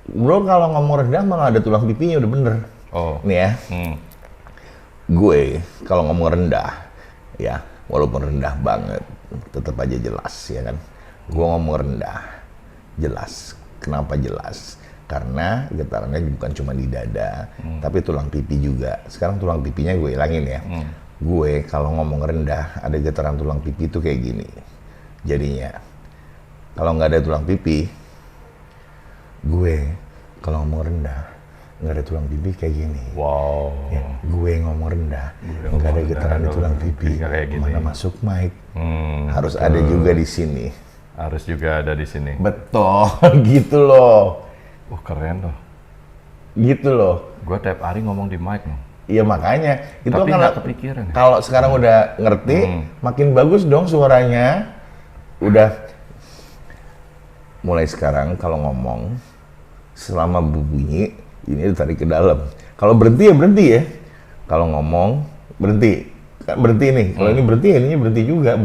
bro kalau ngomong rendah malah ada tulang pipinya udah bener. Nih ya, gue kalau ngomong rendah, ya walaupun rendah banget, tetap aja jelas ya kan. Gue ngomong rendah, jelas. Kenapa jelas? Karena getarannya bukan cuma di dada, tapi tulang pipi juga. Sekarang tulang pipinya gue hilangin ya. Gue kalau ngomong rendah, ada getaran tulang pipi itu kayak gini. Jadinya, kalau nggak ada tulang pipi, gue kalau ngomong rendah, nggak ada tulang pipi kayak gini. Wow. Ya, gue ngomong rendah, nggak ada getaran di tulang pipi. Mana masuk mic, harus ada juga di sini. Harus juga ada di sini. Betul, gitu loh. Keren loh. Gitu loh. Gue tiap hari ngomong di mic loh. Iya makanya. Itu tapi kalau nggak kepikiran. Kalau sekarang udah ngerti, makin bagus dong suaranya. Udah. Mulai sekarang kalau ngomong, selama bunyi, ini tarik ke dalam. Kalau berhenti ya berhenti ya. Kalau ngomong, berhenti. Kan berhenti nih. Kalau ini berhenti, ininya berhenti juga.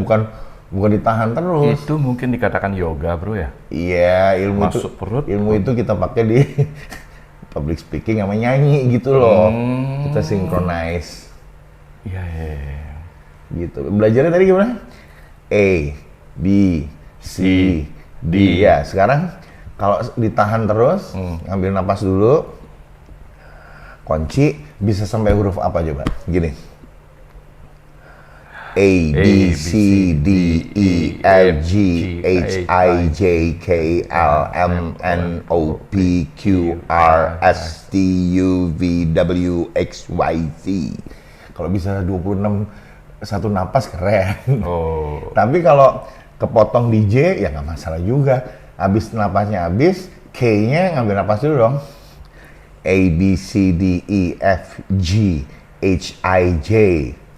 Bukan ditahan terus. Itu mungkin dikatakan yoga, bro ya? Iya, Masuk perut. Ilmu itu kita pakai di public speaking sama nyanyi gitu loh. Kita synchronize. Iya. Gitu. Belajarnya tadi gimana? A, B, C, D. Ya, sekarang kalau ditahan terus, ngambil napas dulu. Kunci bisa sampai huruf apa coba? Gini. A, B, C, D, E, F, G, H, I, J, K, L, M, N, O, P, Q, R, S, T, U, V, W, X, Y, Z. Kalau bisa 26 satu napas keren. Tapi kalau kepotong di J ya nggak masalah juga. Habis napasnya habis, K-nya ngambil napas dulu dong. A, B, C, D, E, F, G, H, I, J.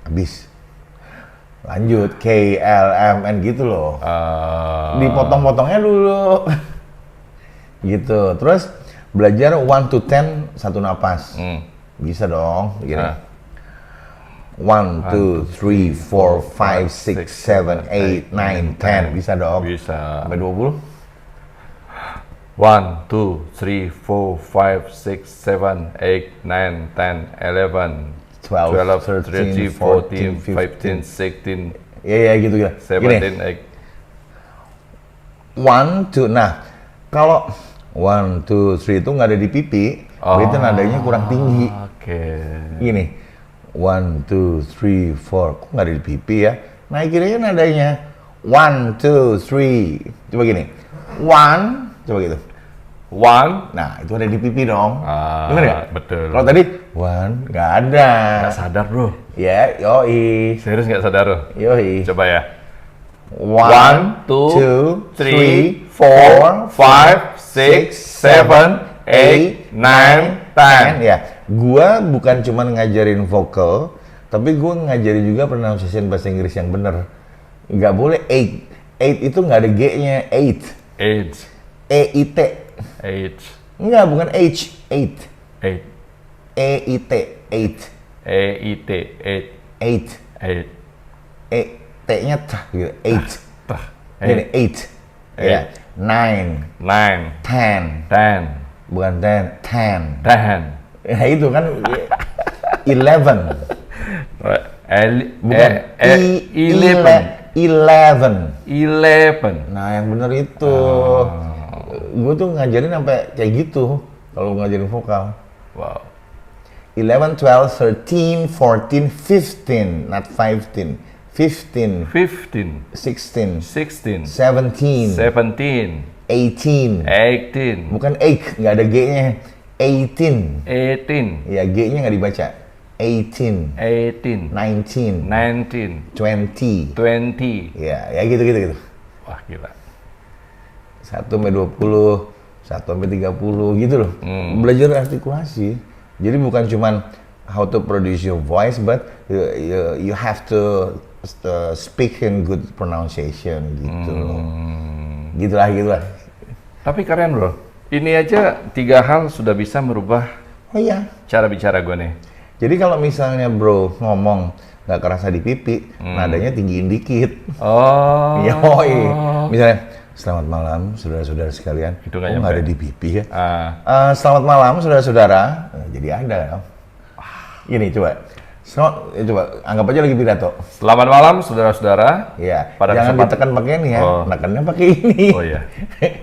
Habis. Lanjut, K, L, M, N gitu loh. Dipotong-potongnya dulu. Gitu. Terus belajar 1 to 10 satu napas. Bisa dong. Gini. 1, 2, 3, 4, 5, 6, 7, 8, 9, 10. Bisa dong? Bisa. Sampai 20? 1, 2, 3, 4, 5, 6, 7, 8, 9, 10, 11, 12, 13, 14, 15, 16, Iya, gitu. 17, 8. 1, 2, nah kalau 1, 2, 3 itu nggak ada di pipi, berarti nadanya kurang tinggi. Gini, 1, 2, 3, 4, kok nggak ada di pipi ya? Naikin aja nadanya. 1, 2, 3, coba gini. 1, coba gitu. 1, nah itu ada di pipi dong. Bener nggak? Betul. Kalau tadi 1, nggak ada. Nggak sadar bro. Ya, yoi. Serius nggak sadar bro? Yoi. Coba ya. 1, 2, 3, 4, 5, 6, 7, 8, 9, 10. Ya, gua bukan cuma ngajarin vokal, tapi gua ngajarin juga pronunciation bahasa Inggris yang bener. Nggak boleh 8. 8 itu nggak ada G-nya. 8. E-I-T. 8. Enggak, bukan H. 8. 8. E-I-T. 8. E-I-T. 8. 8. T-nya tah gitu. 8. Gini, 8. Ya. 9. 10. 10. Bukan 10. 10. 10. Ya itu kan 11. Bukan 11. 11. Nah, yang bener itu. Gue tuh ngajarin sampai kayak gitu kalau ngajarin vokal. Wow. 11, 12, 13, 14, 15, not 15. 15, 16, 17, 17, 18. 18. Bukan 8, nggak ada G-nya. 18. 18. Ya, G-nya nggak dibaca. 18, 18, 19, 19, 20. 20. Ya gitu. Wah, gila. 1 sampai 20, 1 sampai 30 gitu loh. Belajar artikulasi. Jadi bukan cuman how to produce your voice, but you have to speak in good pronunciation gitu loh. Gitulah. Tapi keren bro. Ini aja 3 hal sudah bisa merubah Oh iya. cara bicara gue nih. Jadi kalau misalnya bro ngomong nggak kerasa di pipi, nadanya tinggiin dikit. Oh. Yoi. Misalnya, selamat malam saudara-saudara sekalian. Itu Oh, nggak nggak ada nyampe. di pipi ya. Ah. Selamat malam saudara-saudara. Jadi ada. Gini coba. Coba anggap aja lagi pidato. Selamat malam saudara-saudara. Ya. Pada Jangan kesempatan- ditekan pakai ini ya. Oh. Nekannya pakai ini. Oh iya.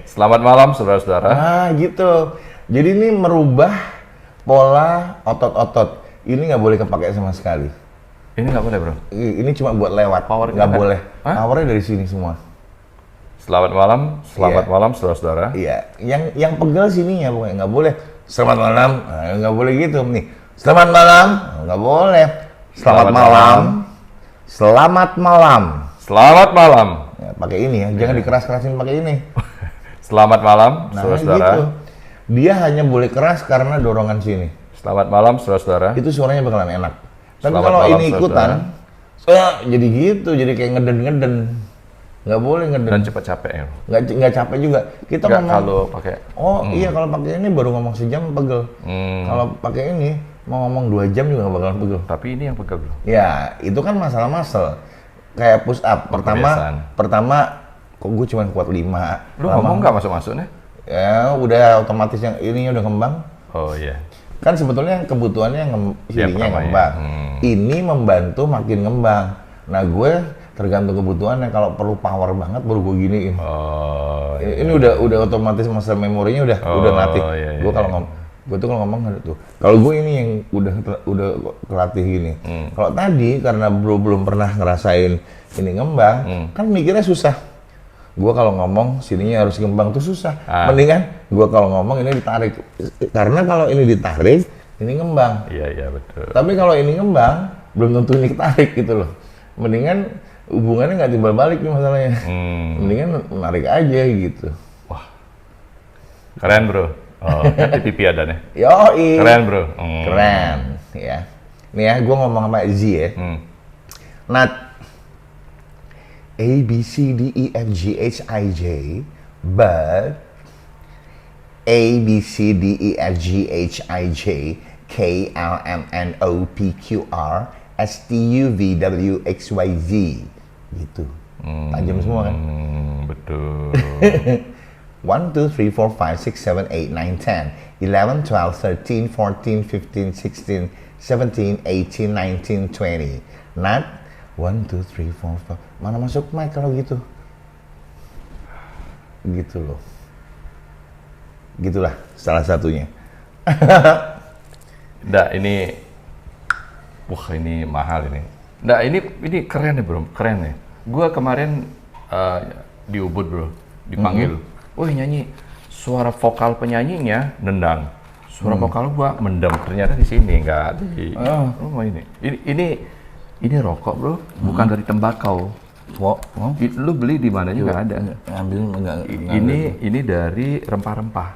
Selamat malam saudara-saudara. Nah gitu. Jadi ini merubah pola otot-otot. Ini nggak boleh kepake sama sekali. Ini nggak boleh bro. Ini cuma buat lewat. Power Nggak kita. boleh. Hah? Powernya dari sini semua. Selamat malam Iya. saudara-saudara. Iya. Yang pegel sininya pokoknya nggak boleh. Selamat malam. Nah, nggak boleh gitu nih. Selamat malam. Nggak boleh. Selamat Selamat malam. malam. Selamat malam. Selamat malam. Ya, pakai ini ya. Jangan dikeras-kerasin pakai ini. Selamat malam Nah saudara-saudara. gitu. Dia hanya boleh keras karena dorongan sini. Selamat malam saudara-saudara. Itu suaranya bakalan enak. Tapi Selamat kalau malam, ini ikutan, jadi gitu, jadi kayak ngeden-ngeden. Nggak boleh ngeden. Dan cepat capek ya. Nggak capek juga. Kita Nggak ngomong. kalau pakai. Iya kalau pakai ini baru ngomong sejam pegel. Kalau pakai ini mau ngomong 2 jam juga nggak bakalan pegel. Tapi ini yang pegel bro. Ya itu kan masalah muscle. Kayak push up. Kebiasaan. Pertama kok gue cuma kuat 5. Lu ngomong nggak masuk-masuknya? Ya udah otomatis yang ininya udah kembang. Oh iya. Kan sebetulnya kebutuhannya sininya pertama ya. ngembang. Ini membantu makin ngembang. Nah gue tergantung kebutuhannya. Kalau perlu power banget baru gue giniin. Oh iya. Ini udah otomatis muscle memorinya udah latih. Iya, Gue kalau ngomong, gue tuh kalau ngomong ada tuh. Kalau gue ini yang udah kelatih gini. Kalau tadi karena bro belum pernah ngerasain ini ngembang, kan mikirnya susah. Gue kalau ngomong sininya harus ngembang tuh susah. Mendingan gue kalau ngomong ini ditarik. Karena kalau ini ditarik, ini ngembang. Iya betul. Tapi kalau ini ngembang, belum tentu ini ketarik gitu loh. Mendingan hubungannya nggak timbal balik nih masalahnya. Mendingan menarik aja gitu. Keren bro. Oh, kan di TV ada nih. Yoi. Keren bro. Keren. Ya. Nih ya, gue ngomong sama Z ya. Nat. A, B, C, D, E, F, G, H, I, J. But A, B, C, D, E, F, G, H, I, J. K, L, M, N, O, P, Q, R. S, T, U, V, W, X, Y, Z. Gitu. Tajam semua kan? Betul. 1, 2, 3, 4, 5, 6, 7, 8, 9, 10, 11, 12, 13, 14, 15, 16, 17, 18, 19, 20. Nat, 1, 2, 3, 4, 5. Mana masuk mic kalau gitu? Gitu loh. Gitulah salah satunya. Nggak, ini... Wah, ini mahal ini. Nggak, ini keren nih bro, keren nih. Gua kemarin di Ubud bro, dipanggil. Wih nyanyi, suara vokal penyanyinya nendang. Suara vokal gua mendem. Ternyata di sini nggak di. Oh ini. Ini rokok bro, bukan dari tembakau. Lu beli di mana juga ada. Ini dari rempah-rempah.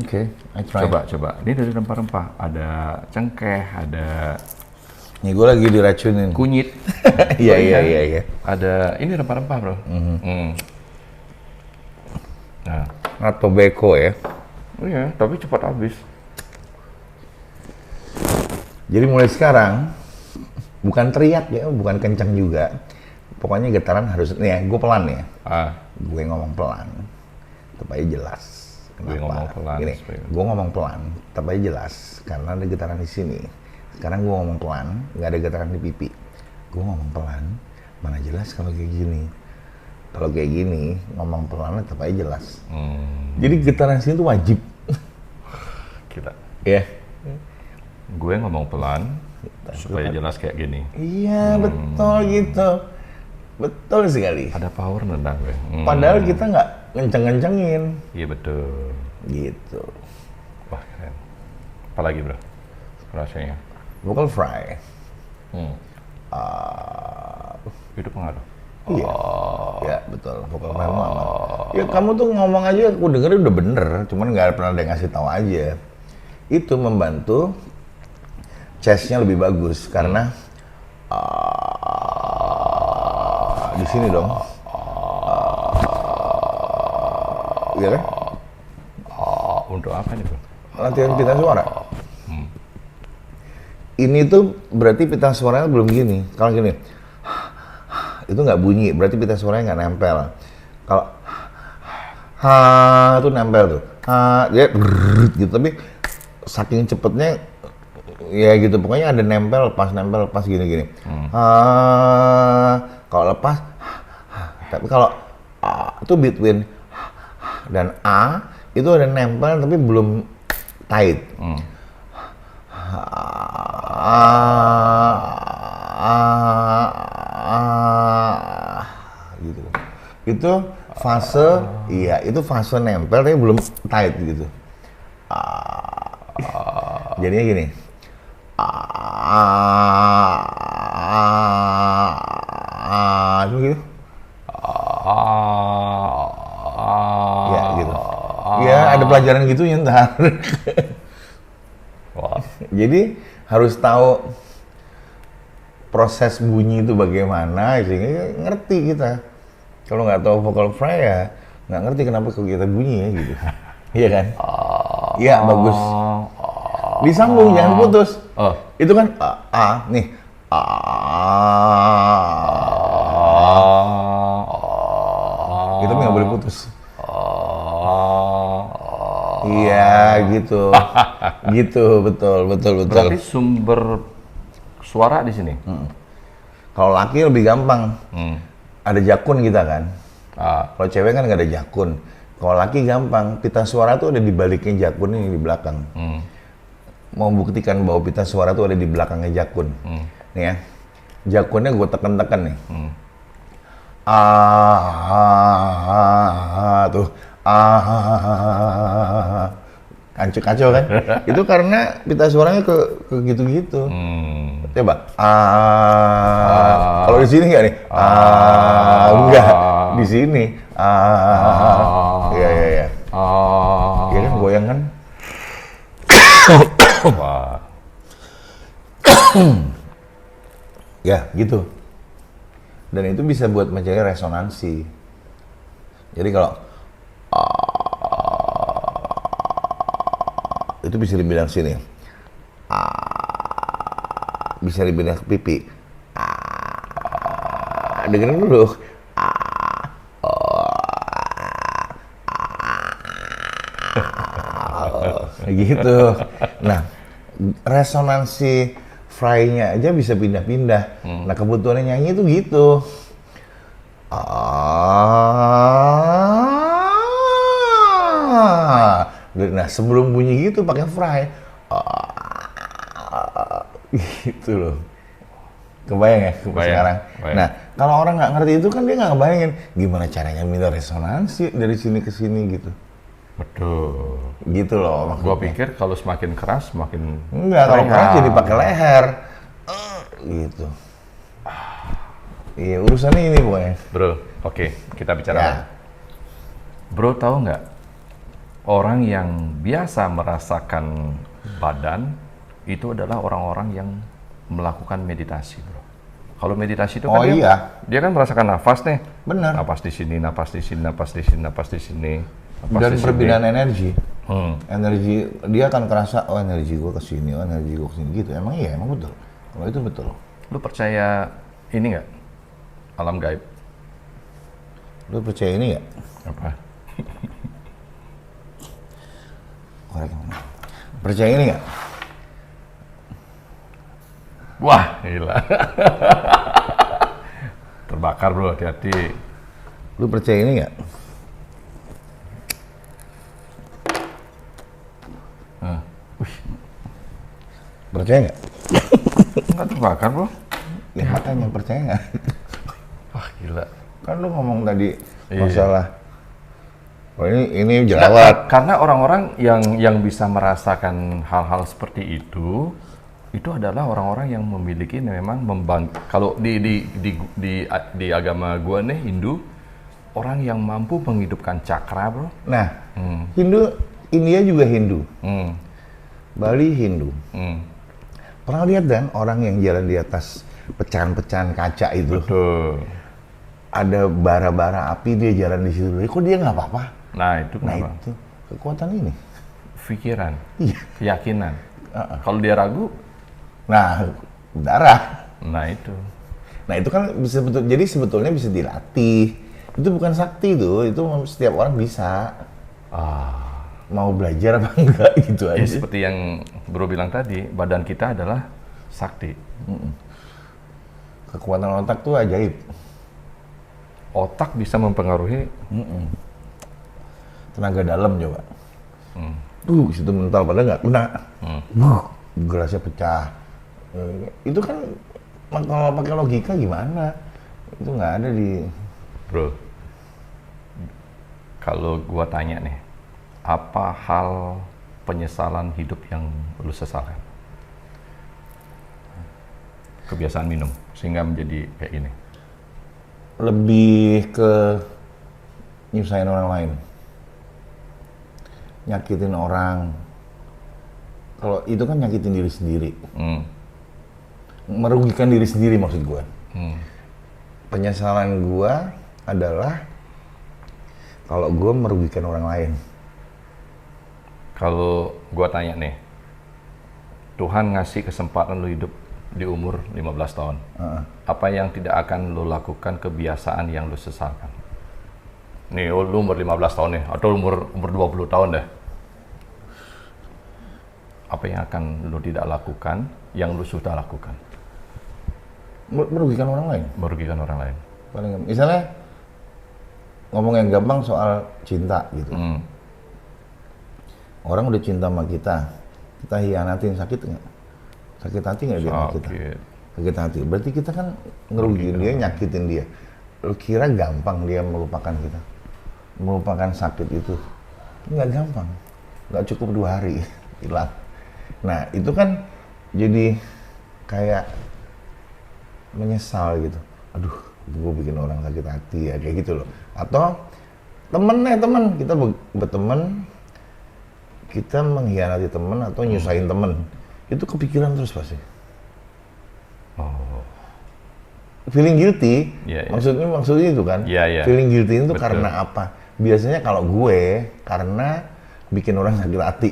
Oke, I try. Coba. Ini dari rempah-rempah. Ada cengkeh, ada Nih gue lagi diracunin. kunyit. Iya. Ada ini rempah-rempah bro. Nah, Atau beko ya. iya, tapi cepat habis. Jadi mulai sekarang bukan teriak ya, bukan kencang juga. Pokoknya getaran harus nih ya, gue pelan ya. Gue ngomong pelan. Tapi jelas. Gue ngomong pelan. Gini, gue ngomong pelan, tapi jelas karena ada getaran di sini. Sekarang gue ngomong pelan, nggak ada getaran di pipi. Gue ngomong pelan, mana jelas kalau kayak gini. Kalau kayak gini, ngomong pelan tetap aja jelas. Jadi getaran sini tuh wajib. Kita. Ya. Gue ngomong pelan supaya jelas kayak gini. Iya, betul gitu. Betul sekali. Ada power nendang gue. Padahal kita nggak ngenceng-ngencengin. Iya betul. Gitu. Wah keren. Apalagi bro? Rasanya. vocal fry. Itu pengaruh. Iya, ya betul. Vocal fry aman. Ya kamu tuh ngomong aja, aku dengerin udah bener, cuman nggak pernah ada yang ngasih tahu aja. Itu membantu chestnya lebih bagus karena di sini dong. Iya kan? Untuk apa nih bro? Latihan pita suara. Ini tuh berarti pita suaranya belum gini. Kalau gini, itu nggak bunyi, berarti pita suaranya nggak nempel. Kalau ha itu nempel tuh, ha dia gitu. Tapi saking cepetnya, ya gitu. Pokoknya ada nempel pas gini-gini. Kalau lepas, tapi kalau itu between dan a itu ada nempel tapi belum tight. Gitu. Itu fase, iya itu fase nempel tapi belum tight gitu. Jadinya gini. Itu gitu. Ya gitu. Ya ada pelajaran gitu ya ntar. Jadi harus tahu proses bunyi itu bagaimana, sehingga ngerti kita. Kalau nggak tahu vocal fry ya nggak ngerti kenapa kita bunyi ya gitu. Iya kan? Iya bagus. Disambung jangan putus. Itu kan nih. Itu nggak boleh putus. Iya gitu, gitu betul. Berarti sumber suara di sini. Kalau laki lebih gampang, ada jakun kita kan. Kalau cewek kan nggak ada jakun. Kalau laki gampang, pita suara tuh ada di baliknya jakun ini di belakang. Mau buktikan bahwa pita suara tuh ada di belakangnya jakun. Nih ya, jakunnya gue tekan-tekan nih. Tuh. Kacau kan? Itu karena pita suaranya ke gitu-gitu. Coba. Kalau di sini nggak nih? Enggak. Di sini. Iya. Iya kan goyang kan? Wah. Ya gitu. Dan itu bisa buat mencari resonansi. Jadi kalau itu bisa dibilang sini, bisa dibilang pipi. Dengerin dulu. Gitu. Nah, resonansi fry-nya aja bisa pindah-pindah. Nah, kebutuhannya nyanyi itu gitu. Nah, sebelum bunyi gitu pakai fry. Gitu loh. Kebayang ya sekarang? Kebayang. Nah, kalau orang nggak ngerti itu kan dia nggak ngebayangin gimana caranya minta resonansi dari sini ke sini gitu. Betul. Gitu loh maksudnya. Gua pikir kalau semakin keras semakin Enggak, kalau keras jadi pakai leher. Gitu. Iya, urusannya ini pokoknya. Bro, oke, kita bicara Ya. lagi. Bro, tahu nggak? Orang yang biasa merasakan badan itu adalah orang-orang yang melakukan meditasi, bro. Kalau meditasi itu kan dia kan merasakan nafas nih. Benar. Napas di sini, napas di sini, napas di sini, napas di sini. Napas Dan di sini. perbedaan energi. Energi Dia akan kerasa, oh energi gua ke sini, oh energi gua ke sini gitu. Emang iya, emang betul. Kalau itu betul. Lu percaya ini nggak? Alam gaib? Lu percaya ini nggak? Apa? Percaya ini nggak? Wah, gila. Terbakar bro, hati-hati. Lu percaya ini nggak? Percaya nggak? Nggak terbakar bro. Ya makanya percaya nggak? Wah gila. Kan lu ngomong tadi Iya. masalah. Oh ini jerawat. Karena orang-orang yang bisa merasakan hal-hal seperti itu itu adalah orang-orang yang memiliki memang kalau di agama gua nih Hindu, orang yang mampu menghidupkan cakra, bro. Nah, India juga Hindu, Bali Hindu. Pernah lihat dan orang yang jalan di atas pecahan-pecahan kaca itu? Betul. Ada bara-bara api, dia jalan di situ. Kok dia nggak apa-apa? Nah, itu Nah kenapa? itu kekuatan ini. Pikiran, Iya. keyakinan. Kalau dia ragu, Nah, darah. nah itu. Nah itu kan bisa jadi sebetulnya bisa dilatih. Itu bukan sakti itu setiap orang bisa. Mau belajar apa enggak gitu Ya, aja. seperti yang Bro bilang tadi, badan kita adalah sakti. Kekuatan otak tuh ajaib. Otak bisa mempengaruhi. Tenaga dalam coba. Situ mental padahal nggak kena. Gelasnya pecah. Itu kan kalau pakai logika gimana? Itu nggak ada di. Bro, kalau gua tanya nih, apa hal penyesalan hidup yang lu sesalkan? Kebiasaan minum, sehingga menjadi kayak gini. Lebih ke nyusahin orang lain. Nyakitin orang. Kalau itu kan nyakitin diri sendiri. Merugikan diri sendiri maksud gue. Penyesalan gue adalah kalau gue merugikan orang lain. Kalau gua tanya nih, Tuhan ngasih kesempatan lu hidup di umur 15 tahun. Apa yang tidak akan lu lakukan, kebiasaan yang lu sesalkan? Nih, lu umur 15 tahun nih, atau umur 20 tahun deh. Apa yang akan lu tidak lakukan, yang lu sudah lakukan? Merugikan orang lain. Merugikan orang lain. Paling misalnya ngomong yang gampang soal cinta gitu. Orang udah cinta sama kita hianatin, sakit nggak? Sakit hati nggak dia sama kita? Sakit hati. Berarti kita kan ngerugiin dia, nyakitin dia. Lu kira gampang dia melupakan kita? Melupakan sakit itu? Nggak gampang. Nggak cukup 2 hari, hilang. Nah itu kan jadi kayak menyesal gitu. Aduh, gue bikin orang sakit hati ya, kayak gitu loh. Atau temen kita berteman, kita mengkhianati temen atau nyusahin temen, itu kepikiran terus pasti. Feeling guilty, maksudnya itu kan? Feeling guilty itu karena apa? Biasanya kalau gue karena bikin orang sakit hati.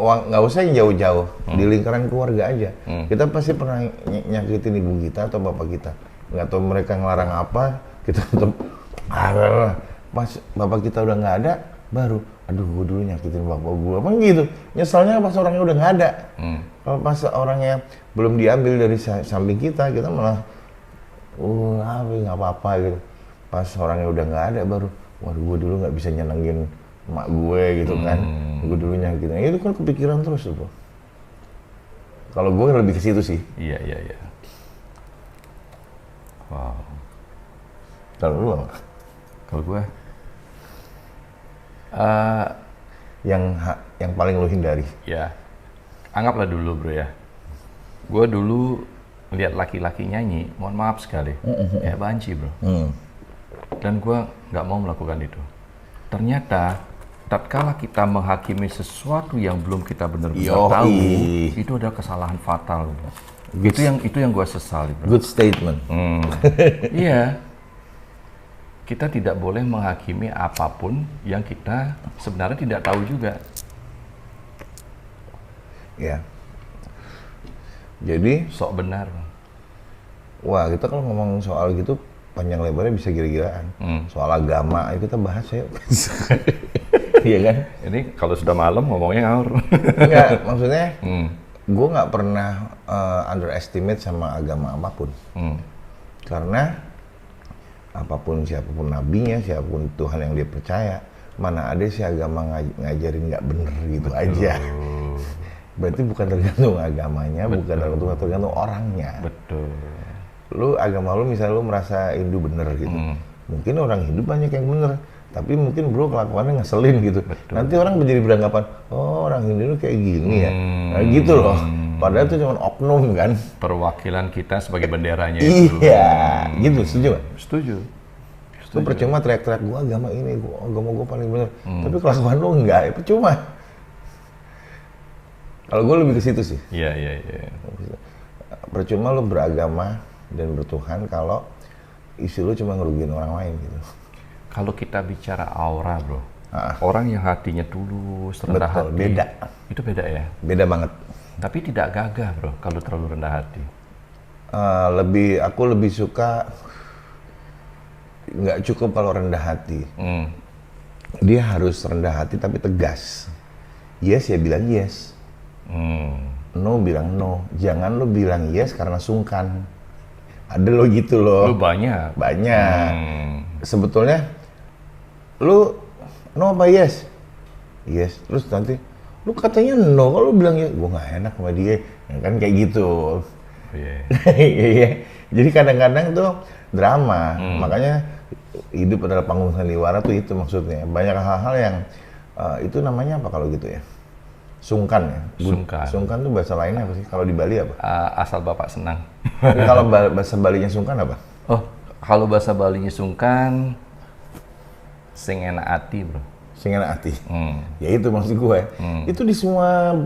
Nggak usah yang jauh-jauh, di lingkaran keluarga aja. Kita pasti pernah nyakitin ibu kita atau bapak kita. Nggak tahu mereka ngelarang apa, kita tetap pas bapak kita udah nggak ada, baru aduh gue dulu nyakitin bapak gue, apa gitu. Nyesalnya pas orangnya udah nggak ada. Kalau pas orangnya belum diambil dari samping kita malah nggak apa-apa gitu. Pas orangnya udah nggak ada, baru waduh gue dulu nggak bisa nyenengin emak gue gitu kan. Gue dulu nyakitin, itu kan kepikiran terus tuh. Kalau gue lebih ke situ sih. Iya. Wow. Kalau lu apa? Kalau gue, yang paling lu hindari? ya, anggaplah dulu bro ya. Gue dulu lihat laki-laki nyanyi, mohon maaf sekali, ya banci bro. Dan gue nggak mau melakukan itu. Ternyata, tatkala kita menghakimi sesuatu yang belum kita benar-benar tahu, itu adalah kesalahan fatal. Bro. Itu yang gue sesali bro. Good statement. Iya. Kita tidak boleh menghakimi apapun yang kita sebenarnya tidak tahu juga. Ya. Jadi Sok benar. Wah, kita kalau ngomong soal gitu panjang lebarnya bisa gila-gilaan. Soal agama, ayo kita bahas ya. Iya kan? Ini kalau sudah malam ngomongnya ngawur. Enggak, maksudnya gue nggak pernah underestimate sama agama apapun. Karena apapun, siapapun nabinya, siapapun Tuhan yang dia percaya, mana ada sih agama ngajarin nggak bener gitu. Betul. Aja. Berarti bukan tergantung agamanya, bukan tergantung orangnya. Betul. Lu agama lu misalnya lu merasa Hindu bener gitu. Mungkin orang Hindu banyak yang bener, Tapi mungkin bro kelakuannya ngeselin gitu. Betul. Nanti orang menjadi beranggapan, oh orang Indo kayak gini ya. Nah gitu loh. Padahal itu cuma oknum kan. Perwakilan kita sebagai benderanya itu. Iya, gitu. Setuju nggak? Setuju. Lu percuma teriak-teriak gua agama ini, gua agama gua paling benar. Tapi kelakuan lu enggak, ya percuma. Kalau gua lebih ke situ sih. Iya. Percuma lu beragama dan bertuhan kalau isi lu cuma ngerugiin orang lain gitu. Kalau kita bicara aura, bro, orang yang hatinya tulus, rendah Betul, hati, beda. Itu beda ya. Beda banget. Tapi tidak gagah, bro, kalau terlalu rendah hati. Aku lebih suka nggak cukup kalau rendah hati. Dia harus rendah hati tapi tegas. Yes ya bilang yes. No bilang no. Jangan lo bilang yes karena sungkan. Ada lo gitu loh. Lu banyak. Sebetulnya lu no apa yes? Yes. Terus nanti lu katanya no, kalau lu bilang ya, gua nggak enak sama dia. Ya kan kayak gitu. Iya. Jadi kadang-kadang tuh drama. Makanya hidup adalah panggung sandiwara tuh itu maksudnya. Banyak hal-hal yang itu namanya apa kalau gitu ya? Sungkan ya. Sungkan tuh bahasa lainnya apa sih? Kalau di Bali apa? Asal Bapak senang. Kalau bahasa Balinya sungkan apa? Oh, kalau bahasa Balinya sungkan, sing enak hati, bro. Sing enak hati. Ya itu maksud gue. Itu di semua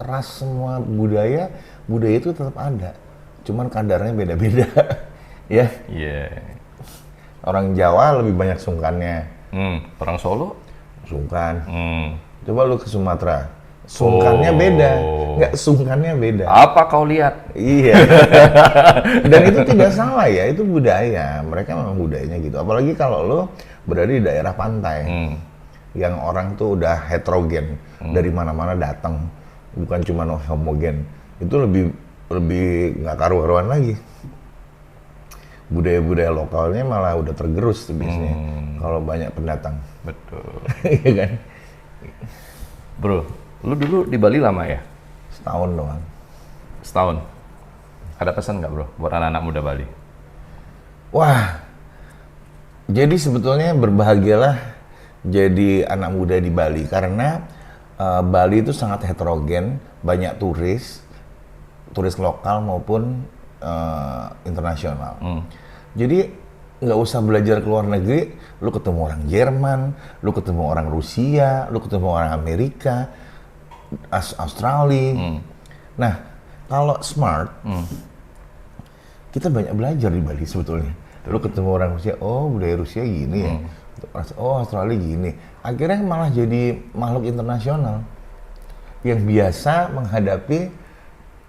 ras, semua budaya itu tetap ada. Cuman kadarnya beda-beda. Ya. Iya. Orang Jawa lebih banyak sungkannya. Orang Solo? Sungkan. Coba lu ke Sumatera. Sungkannya beda. Nggak, sungkannya beda. Apa kau lihat? Iya. Dan itu tidak salah ya, itu budaya. Mereka memang budayanya gitu. Apalagi kalau lo berada di daerah pantai. Yang orang tuh udah heterogen. Dari mana-mana datang. Bukan cuma homogen. Itu lebih nggak karu-karuan lagi. Budaya-budaya lokalnya malah udah tergerus tuh biasanya. Kalau banyak pendatang. Betul. Iya kan? Bro, lu dulu di Bali lama ya? Setahun doang. Setahun. Ada pesan nggak, bro, buat anak-anak muda Bali? Wah, jadi sebetulnya berbahagialah jadi anak muda di Bali karena Bali itu sangat heterogen, banyak turis lokal maupun internasional. Jadi nggak usah belajar ke luar negeri, lu ketemu orang Jerman, lu ketemu orang Rusia, lu ketemu orang Amerika, Australia. Nah, kalau smart, kita banyak belajar di Bali sebetulnya. Lu ketemu orang Rusia, oh budaya Rusia gini ya, oh Australia gini. Akhirnya malah jadi makhluk internasional yang biasa menghadapi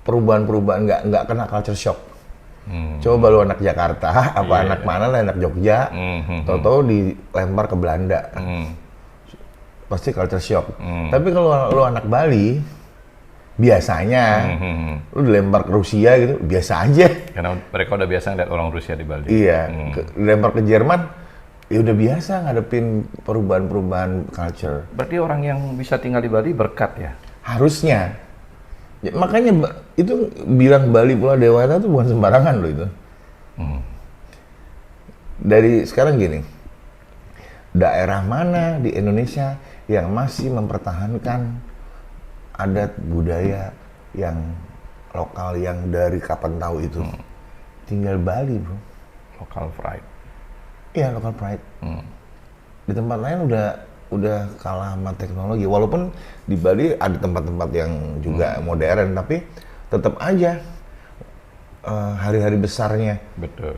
perubahan-perubahan, nggak kena culture shock. Coba lu anak Jakarta, anak mana lah, anak Jogja, tau-tau dilempar ke Belanda, pasti culture shock. Tapi kalau lu anak Bali, biasanya lu dilempar ke Rusia gitu, biasa aja. Karena mereka udah biasa ngeliat orang Rusia di Bali. Iya, dilempar ke Jerman, ya udah biasa ngadepin perubahan-perubahan culture. Berarti orang yang bisa tinggal di Bali berkat ya? Harusnya. Ya, makanya itu bilang Bali Pulau Dewata itu bukan sembarangan loh itu. Dari sekarang gini, daerah mana di Indonesia yang masih mempertahankan adat budaya yang lokal yang dari kapan tahu itu? Tinggal Bali, bro. Local pride. Iya, local pride. Di tempat lain udah kalah sama teknologi. Walaupun di Bali ada tempat-tempat yang juga modern, tapi tetap aja hari-hari besarnya. Betul.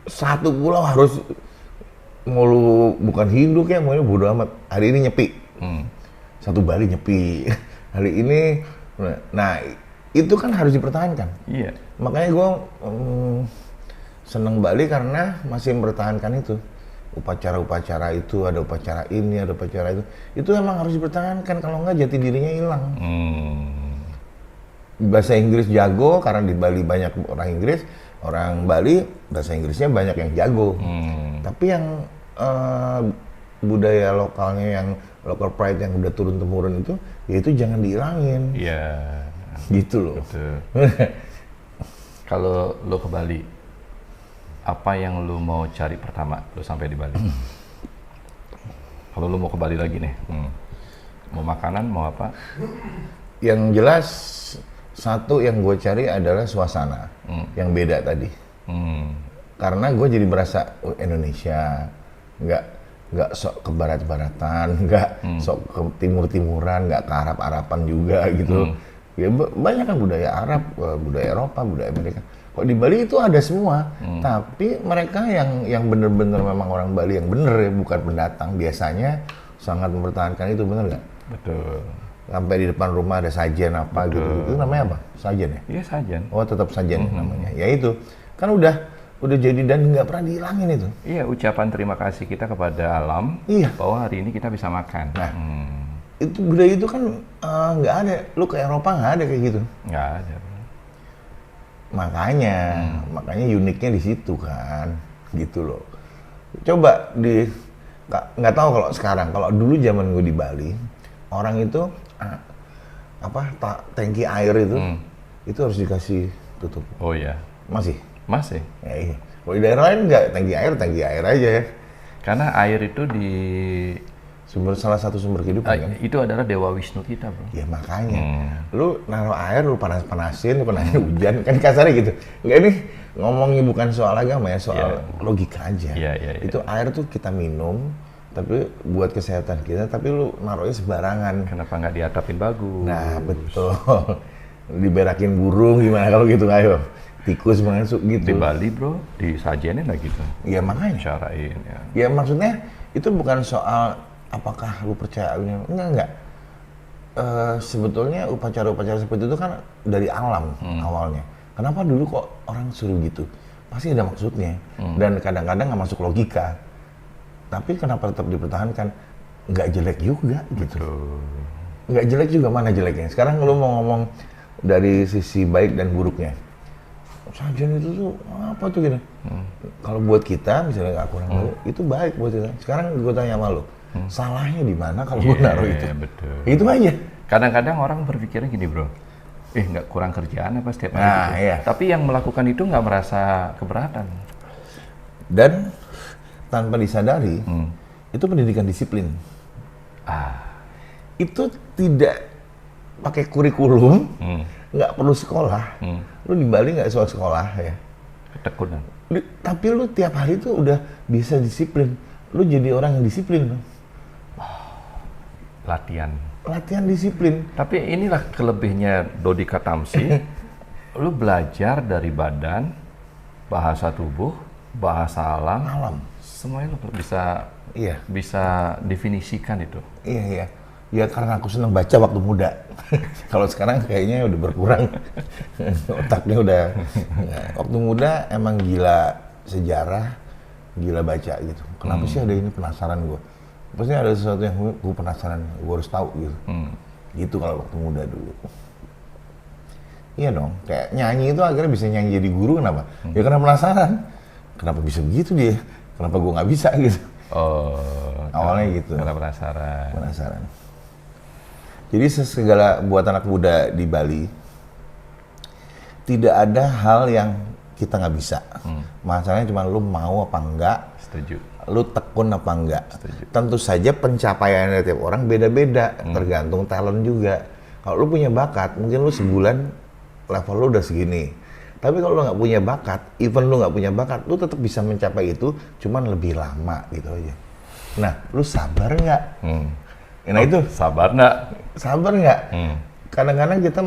Satu pulau harus mau lu bukan Hindu kayak mau bodo amat. Hari ini nyepi. Satu Bali nyepi. Hari ini, nah itu kan harus dipertahankan. Iya. Makanya gue seneng Bali karena masih mempertahankan itu. Upacara-upacara itu, ada upacara ini, ada upacara itu emang harus dipertahankan, kalau nggak jati dirinya hilang. Bahasa Inggris jago, karena di Bali banyak orang Inggris, orang Bali bahasa Inggrisnya banyak yang jago. Tapi yang budaya lokalnya, yang local pride yang udah turun-temurun itu, ya itu jangan dihilangin. Iya. Gitu loh. Betul. Kalau lo ke Bali, apa yang lu mau cari pertama lu sampai di Bali? Kalau lu mau ke Bali lagi nih, mau makanan, mau apa? Yang jelas satu yang gue cari adalah suasana yang beda tadi. Karena gue jadi berasa Indonesia, nggak sok ke barat-baratan, nggak sok ke timur-timuran, nggak ke Arab-Araban juga gitu. Ya banyak kan budaya Arab, budaya Eropa, budaya Amerika. Kok di Bali itu ada semua, tapi mereka yang bener-bener memang orang Bali yang bener ya, bukan pendatang. Biasanya sangat mempertahankan itu, bener nggak? Betul. Sampai di depan rumah ada sajen apa gitu. Itu namanya apa? Sajen ya? Iya, sajen. Oh, tetap sajen namanya. Ya itu. Kan udah jadi dan nggak pernah dihilangin itu. Iya, ucapan terima kasih kita kepada alam bahwa hari ini kita bisa makan. Nah, itu budaya itu kan nggak ada. Lu ke Eropa nggak ada kayak gitu. Nggak ada. Makanya uniknya di situ kan, gitu loh. Coba nggak tahu kalau sekarang, kalau dulu zaman gue di Bali, orang itu tangki air itu harus dikasih tutup. Oh iya. Masih? Masih. Ya, iya. Kalau di daerah lain nggak, tangki air aja ya. Karena air itu Salah satu sumber kehidupan kan? Itu adalah Dewa Wisnu kita, bro. Ya makanya, lu naruh air, lu panas-panasin, lu kena hujan, kan kasarnya gitu. Enggak, ini ngomongnya bukan soal agama ya, soal logika aja. Itu air tuh kita minum, tapi buat kesehatan kita, tapi lu naruhnya sembarangan. Kenapa nggak diatapin bagus? Nah, betul. Diberakin burung gimana kalau gitu, ayo. Tikus masuk gitu. Di Bali, bro, disajenin lah gitu. Ya makanya. Syarain, ya. Ya maksudnya, itu bukan soal apakah lu percaya, enggak. Sebetulnya upacara-upacara seperti itu kan dari alam awalnya. Kenapa dulu kok orang suruh gitu? Pasti ada maksudnya. Dan kadang-kadang nggak masuk logika. Tapi kenapa tetap dipertahankan? Nggak jelek juga gitu. Nggak jelek juga, mana jeleknya? Sekarang lu mau ngomong dari sisi baik dan buruknya. Sajian itu tuh apa tuh gitu? Kalau buat kita misalnya nggak kurang itu baik buat kita. Sekarang gue tanya sama lu. Salahnya di mana kalau gue naruh itu? Betul. Itu aja. Kadang-kadang orang berpikirnya gini, bro. Nggak kurang kerjaan apa setiap hari gitu. Iya. Tapi yang melakukan itu nggak merasa keberatan. Dan tanpa disadari, itu pendidikan disiplin. Itu tidak pakai kurikulum, nggak perlu sekolah. Lu di Bali nggak soal sekolah ya. Ketekunan. Tapi lu tiap hari tuh udah bisa disiplin. Lu jadi orang yang disiplin. Latihan disiplin. Tapi inilah kelebihnya Dodika Tamsi. Lu belajar dari badan, bahasa tubuh, bahasa alam. Semuanya lu bisa definisikan itu. Iya. Ya karena aku senang baca waktu muda. Kalau sekarang kayaknya udah berkurang. Otaknya udah. Waktu muda emang gila sejarah, gila baca gitu. Kenapa sih ada ini, penasaran gue. Pasti ada sesuatu yang gue penasaran, gue harus tahu gitu. Gitu kalau waktu muda dulu. Iya dong, kayak nyanyi itu akhirnya bisa nyanyi jadi guru, kenapa? Ya karena penasaran. Kenapa bisa begitu dia? Kenapa gue nggak bisa gitu? Awalnya gitu. Karena penasaran. Jadi segala buat anak muda di Bali, tidak ada hal yang kita nggak bisa. Masalahnya cuma lu mau apa enggak. Setuju. Lu tekun apa enggak. Setuju. Tentu saja pencapaian dari tiap orang beda-beda, tergantung talent juga. Kalau lu punya bakat, mungkin lu sebulan level lu udah segini. Tapi kalau lu nggak punya bakat, even lu nggak punya bakat, lu tetap bisa mencapai itu, cuman lebih lama gitu aja. Nah, lu sabar nggak? Nah itu sabar nggak? Kadang-kadang kita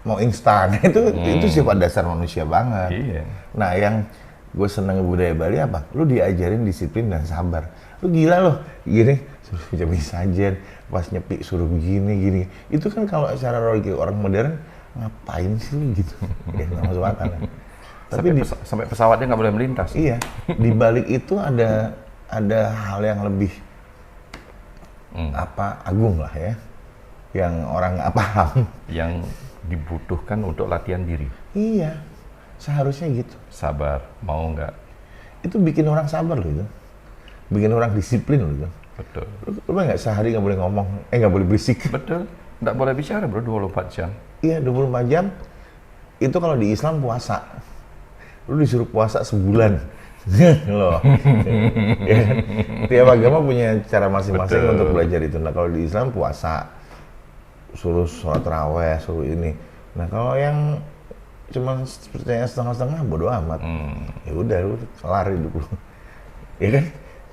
mau instan. itu sifat dasar manusia banget. Iya. Nah yang gue seneng budaya Bali apa? Lu diajarin disiplin dan sabar. Lu gila loh, gini suruh jadi sajen, pas nyepi suruh gini. Itu kan kalau secara logika orang modern, ngapain sih lu gitu? Ya nggak masuk akal. Tapi sampai pesawatnya nggak boleh melintas. Iya, di balik itu ada hal yang lebih agung lah ya, yang orang nggak paham, yang dibutuhkan untuk latihan diri. Iya, seharusnya gitu. Sabar, mau nggak? Itu bikin orang sabar loh itu, bikin orang disiplin loh itu. Betul. Lu nggak sehari nggak boleh ngomong, nggak boleh berisik. Betul, nggak boleh bicara bro 24 jam. Iya 24 jam. Itu kalau di Islam puasa. lu disuruh puasa sebulan. Loh. Ya kan? Tiap agama punya cara masing-masing untuk belajar itu. Nah, kalau di Islam puasa, suruh sholat raweh, suruh ini. Nah, kalau yang cuman percaya setengah-setengah, bodo amat. Ya udah, lu kelar hidup lu. Ya kan?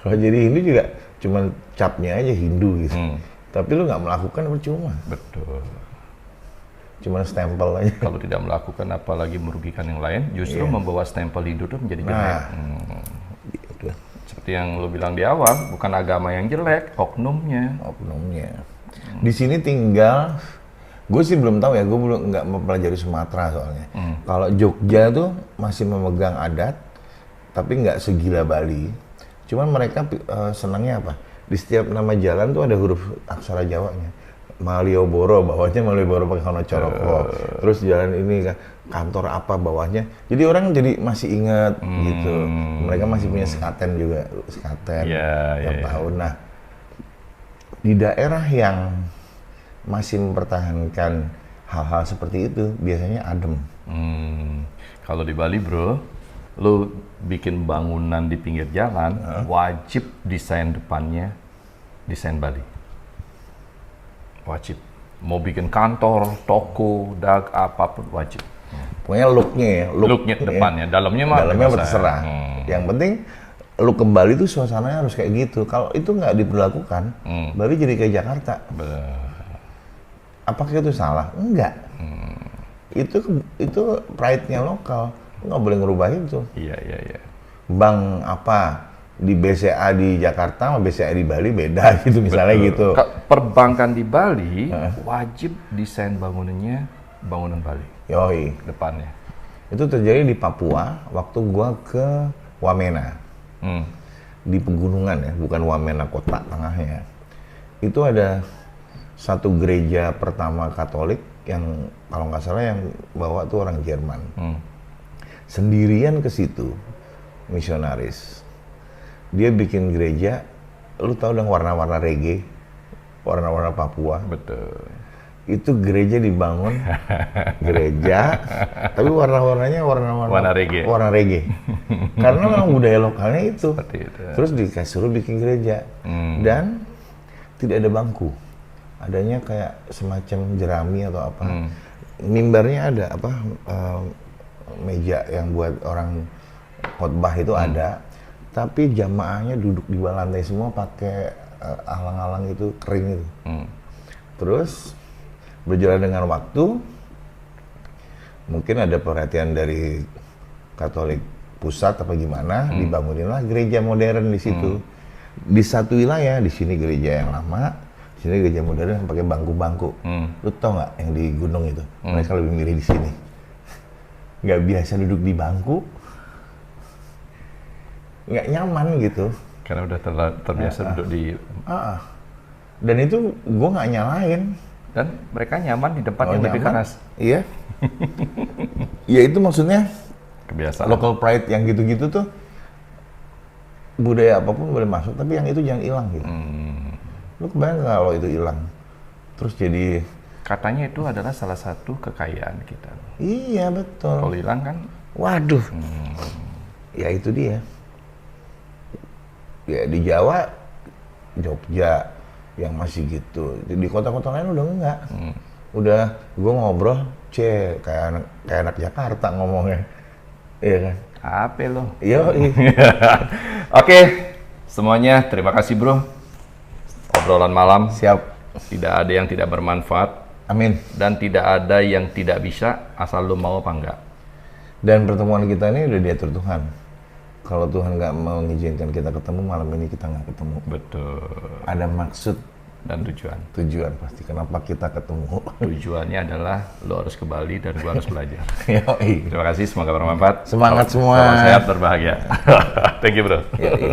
Kalau jadi Hindu juga cuman capnya aja Hindu gitu. Tapi lu nggak melakukan percuma. Betul. Cuman stempel aja. Kalau tidak melakukan apalagi merugikan yang lain, justru membawa stempel Hindu itu menjadi jelek. Gitu. Seperti yang lu bilang di awal, bukan agama yang jelek, oknumnya. Di sini tinggal, gue sih belum tahu ya, gue belum nggak mempelajari Sumatera soalnya. Kalau Jogja tuh masih memegang adat, tapi nggak segila Bali. Cuman mereka senangnya apa? Di setiap nama jalan tuh ada huruf aksara Jawanya. Malioboro, bawahnya Malioboro pakai Hono Coroko. Terus jalan ini kantor apa bawahnya. Jadi orang jadi masih ingat gitu. Mereka masih punya sekaten juga, sekaten tiap tahun. Nah, di daerah yang masih mempertahankan hal-hal seperti itu biasanya adem. Kalau di Bali bro, lu bikin bangunan di pinggir jalan, wajib desain depannya desain Bali. Wajib. Mau bikin kantor, toko, apapun wajib. Pokoknya look-nya ya. Look-nya depannya, dalamnya mah terserah. Yang penting lu ke Bali tuh suasananya harus kayak gitu. Kalau itu nggak diberlakukan, Bali jadi kayak Jakarta. Apakah itu salah? Enggak. Itu pride-nya lokal. Lu nggak boleh ngerubah itu. Iya. Bank apa di BCA di Jakarta sama BCA di Bali beda gitu misalnya. Betul. Gitu. Perbankan di Bali wajib desain bangunannya bangunan Bali. Yoi. Depannya. Itu terjadi di Papua waktu gua ke Wamena. Di pegunungan ya, bukan Wamena kota tengahnya. Itu ada satu gereja pertama Katolik yang kalau nggak salah yang bawa tuh orang Jerman. Sendirian ke situ, misionaris. Dia bikin gereja, lu tahu dong warna-warna reggae, warna-warna Papua. Betul. Itu gereja dibangun, gereja, tapi warna-warnanya warna reggae. Warna reggae. Karena memang budaya lokalnya itu. Seperti itu. Terus disuruh bikin gereja. Dan tidak ada bangku. Adanya kayak semacam jerami atau apa. Mimbarnya ada, meja yang buat orang khotbah itu ada. Tapi jamaahnya duduk di bawah lantai semua pakai alang-alang itu kering itu. Terus berjalan dengan waktu, mungkin ada perhatian dari Katolik pusat apa gimana, dibanguninlah gereja modern di situ. Di satu wilayah, di sini gereja yang lama, di sini gereja modern yang pakai bangku-bangku. Lu tau nggak yang di gunung itu? Mereka lebih milih di sini. Nggak biasa duduk di bangku, nggak nyaman gitu. Karena udah terbiasa duduk di... Dan itu gue nggak nyalain. Dan mereka nyaman di tempat yang lebih keras. Iya. Ya itu maksudnya kebiasaan. Local pride yang gitu-gitu tuh, budaya apapun boleh masuk, tapi yang itu jangan hilang gitu. Lu kebayang nggak kalau itu hilang? Terus jadi... Katanya itu adalah salah satu kekayaan kita. Iya betul. Kalau hilang kan? Waduh. Ya itu dia. Ya di Jawa, Jogja yang masih gitu. Di kota-kota lain udah enggak. Udah gue ngobrol, kayak anak Jakarta ngomongnya. Iya kan? Apa lo? Iya. Oke, semuanya terima kasih bro. Obrolan malam. Siap. Tidak ada yang tidak bermanfaat. Amin. Dan tidak ada yang tidak bisa asal lo mau apa enggak. Dan pertemuan kita ini udah diatur Tuhan. Kalau Tuhan nggak mau mengizinkan kita ketemu, malam ini kita nggak ketemu. Betul. Ada maksud dan tujuan. Tujuan pasti. Kenapa kita ketemu? Tujuannya adalah lo harus ke Bali dan gua harus belajar. Yoi. Terima kasih, semoga bermanfaat. Semangat semua. Salam sehat, berbahagia. Thank you bro. Yoi.